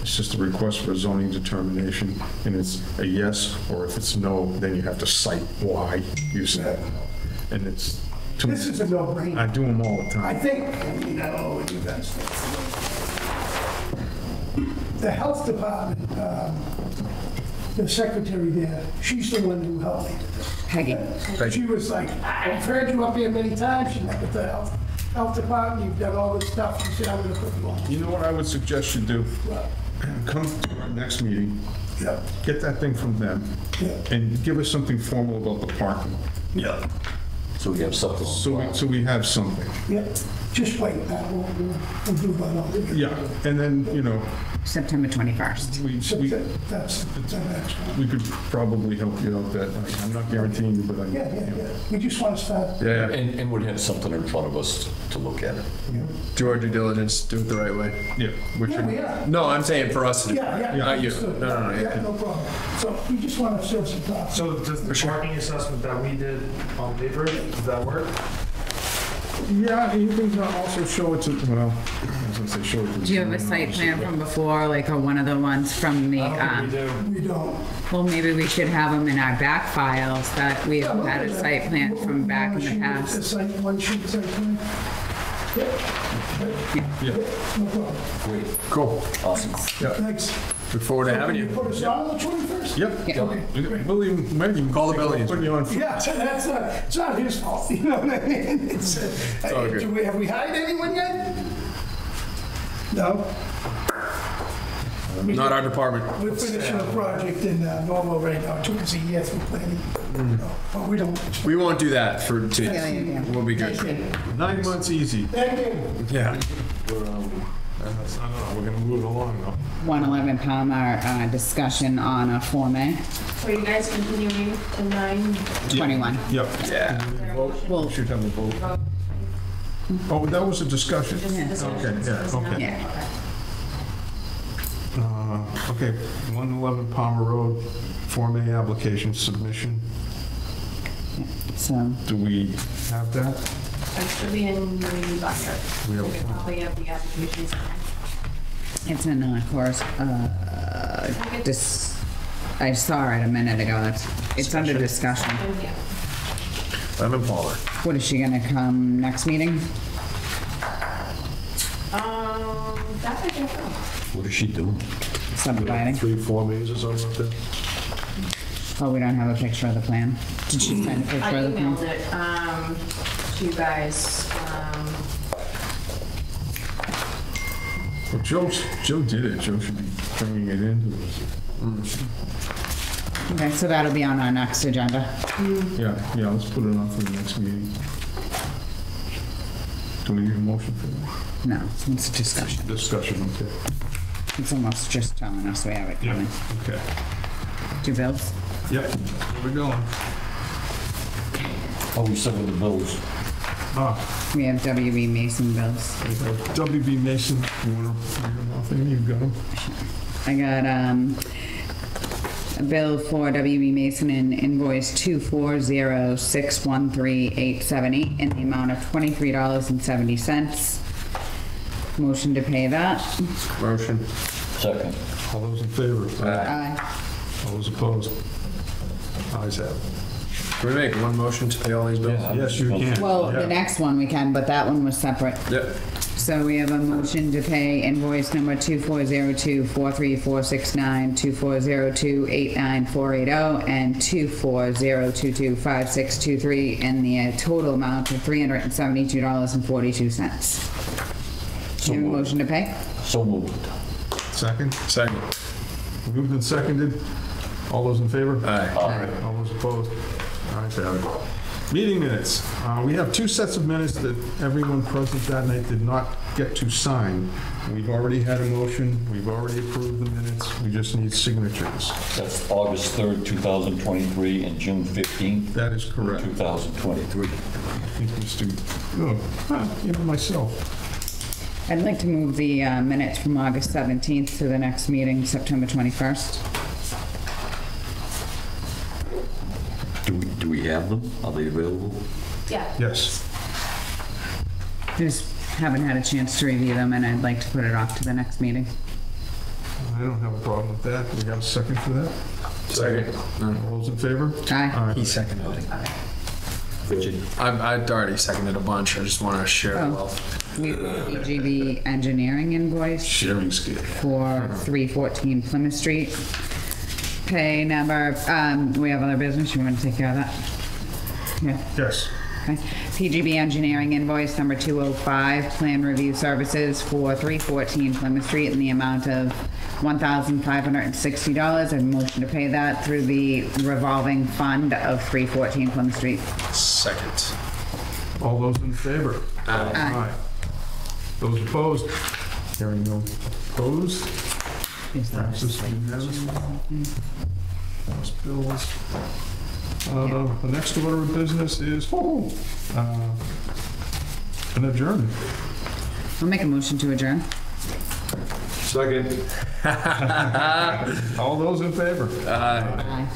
It's just a request for a zoning determination, and it's a yes, or if it's no, then you have to cite why you said no. And it's, to me, This is a no-brainer. I do them all the I time. think, I don't know what you guys think. The health department, the secretary there, she's the one who helped me. Peggy. She was like, I've heard you up here many times, she's like, with the health department, you've done all this stuff, she said, I'm gonna put you on. You know what I would suggest you do? Well, Come to our next meeting, yeah, get that thing from them, yeah. and give us something formal about the parking. Yeah. So we have something. So we have something. Yeah, just wait, we'll do that all. Yeah, and then, September 21st. That's the next one. we could probably help you out that night. I'm not guaranteeing you, but Yeah, we just want to start. Yeah, And would have something in front of us to look at. do our due diligence, do it the right way. yeah, which Yeah, we are. No, I'm saying for us to do. Yeah, Not you. understood. No, no, no. Yeah, no problem. So we just want to serve some thoughts. So does the parking assessment that we did on paper, does that work? Yeah, you can also show it to, well, I was gonna say show it to. Do you have a site plan from before, like one of the ones from the, I don't think we do. We don't. well, maybe we should have them in our back files that we've had a site plan from back in the past. One sheet site plan? Yeah. Yeah. No problem. Great. Cool. Awesome. Thanks. Look forward to having You you. put us on the 21st? Yep. Okay. Believe me, Call the building put you on. Yeah, that's it's not his fault, you know what I mean? It's all good. have we hired anyone yet? No? Not our department. We're finishing a project in Norwell right now. It took us a year through planning. But we don't. We won't do that for 2 Yeah, years. yeah, yeah. We'll be good. 9 months easy. Thank you. Yeah. I don't know, we're gonna move it along though. 111 Palmer, discussion on a Form A, So you guys continuing to 9? 21. Yep. Yeah. Well, We should have a vote. Oh, that was a discussion? Yeah. Okay, yeah, okay. yeah. Okay, 111 Palmer Road, Form A application submission. So, Do we have that? That should be in the binder. We have- We probably have the applications. it's in, of course, I saw it a minute ago. It's under discussion. Yeah. Lemon Palmer. What, is she gonna come next meeting? That I don't know. What is she doing? Subdividing? 3 Form As or something like that? Oh, we don't have a picture of the plan. Did she send a picture I of the plan? emailed it to you guys. Well, Joe did it. Joe should be bringing it into us. Okay, so that'll be on our next agenda. Yeah, let's put it on for the next meeting. Do we need a motion for that? No, it's a discussion. Discussion, okay. It's almost just telling us we have it coming. Okay. Do bills? Yep, here we go. Oh, we said with the bills. We have WB Mason bills. WB Mason, you want to read them off? You've got them. I got a bill for WB Mason and invoice 240613878 in the amount of $23.70. Motion to pay that. Motion. Second. All those in favor? Aye. All those opposed? Ayes have it. Can we make one motion to pay all these bills? Yes, you can. Well, Yeah. the next one we can, but that one was separate. Yep. So we have a motion to pay invoice number 240243469, 240289480, and 240225623 in the total amount of $372.42. So You have a moved. motion to pay? So moved. Second? Second. Moved and seconded. All those in favor? Aye. All those opposed? Ayes have it. Meeting minutes. We have two sets of minutes that everyone present that night did not get to sign. We've already had a motion. We've already approved the minutes. We just need signatures. That's August 3rd, 2023, and June 15th, That is correct. 2023. I think Mr. Even myself. I'd like to move the minutes from August 17th to the next meeting, September 21st. Do we have them? Are they available? Yeah. Yes. Just haven't had a chance to review them, and I'd like to put it off to the next meeting. I don't have a problem with that. We have a second for that? Second. All those in favor? Aye. He seconded it. Richard? I'd already seconded a bunch. I just want to share the wealth. We have EGB engineering invoice Sharing scale. for 314 Plymouth Street. Pay number, we have other business, you want to take care of that? Yeah. Yes. Okay. PGB engineering invoice number 205, plan review services for 314 Plymouth Street in the amount of $1,560. I have a motion to pay that through the revolving fund of 314 Plymouth Street. Second. All those in favor? Aye. Those opposed? Hearing no opposed? Passes unanimously. Those bills. The next order of business is an adjournment. I'll make a motion to adjourn. Second. All those in favor? Aye.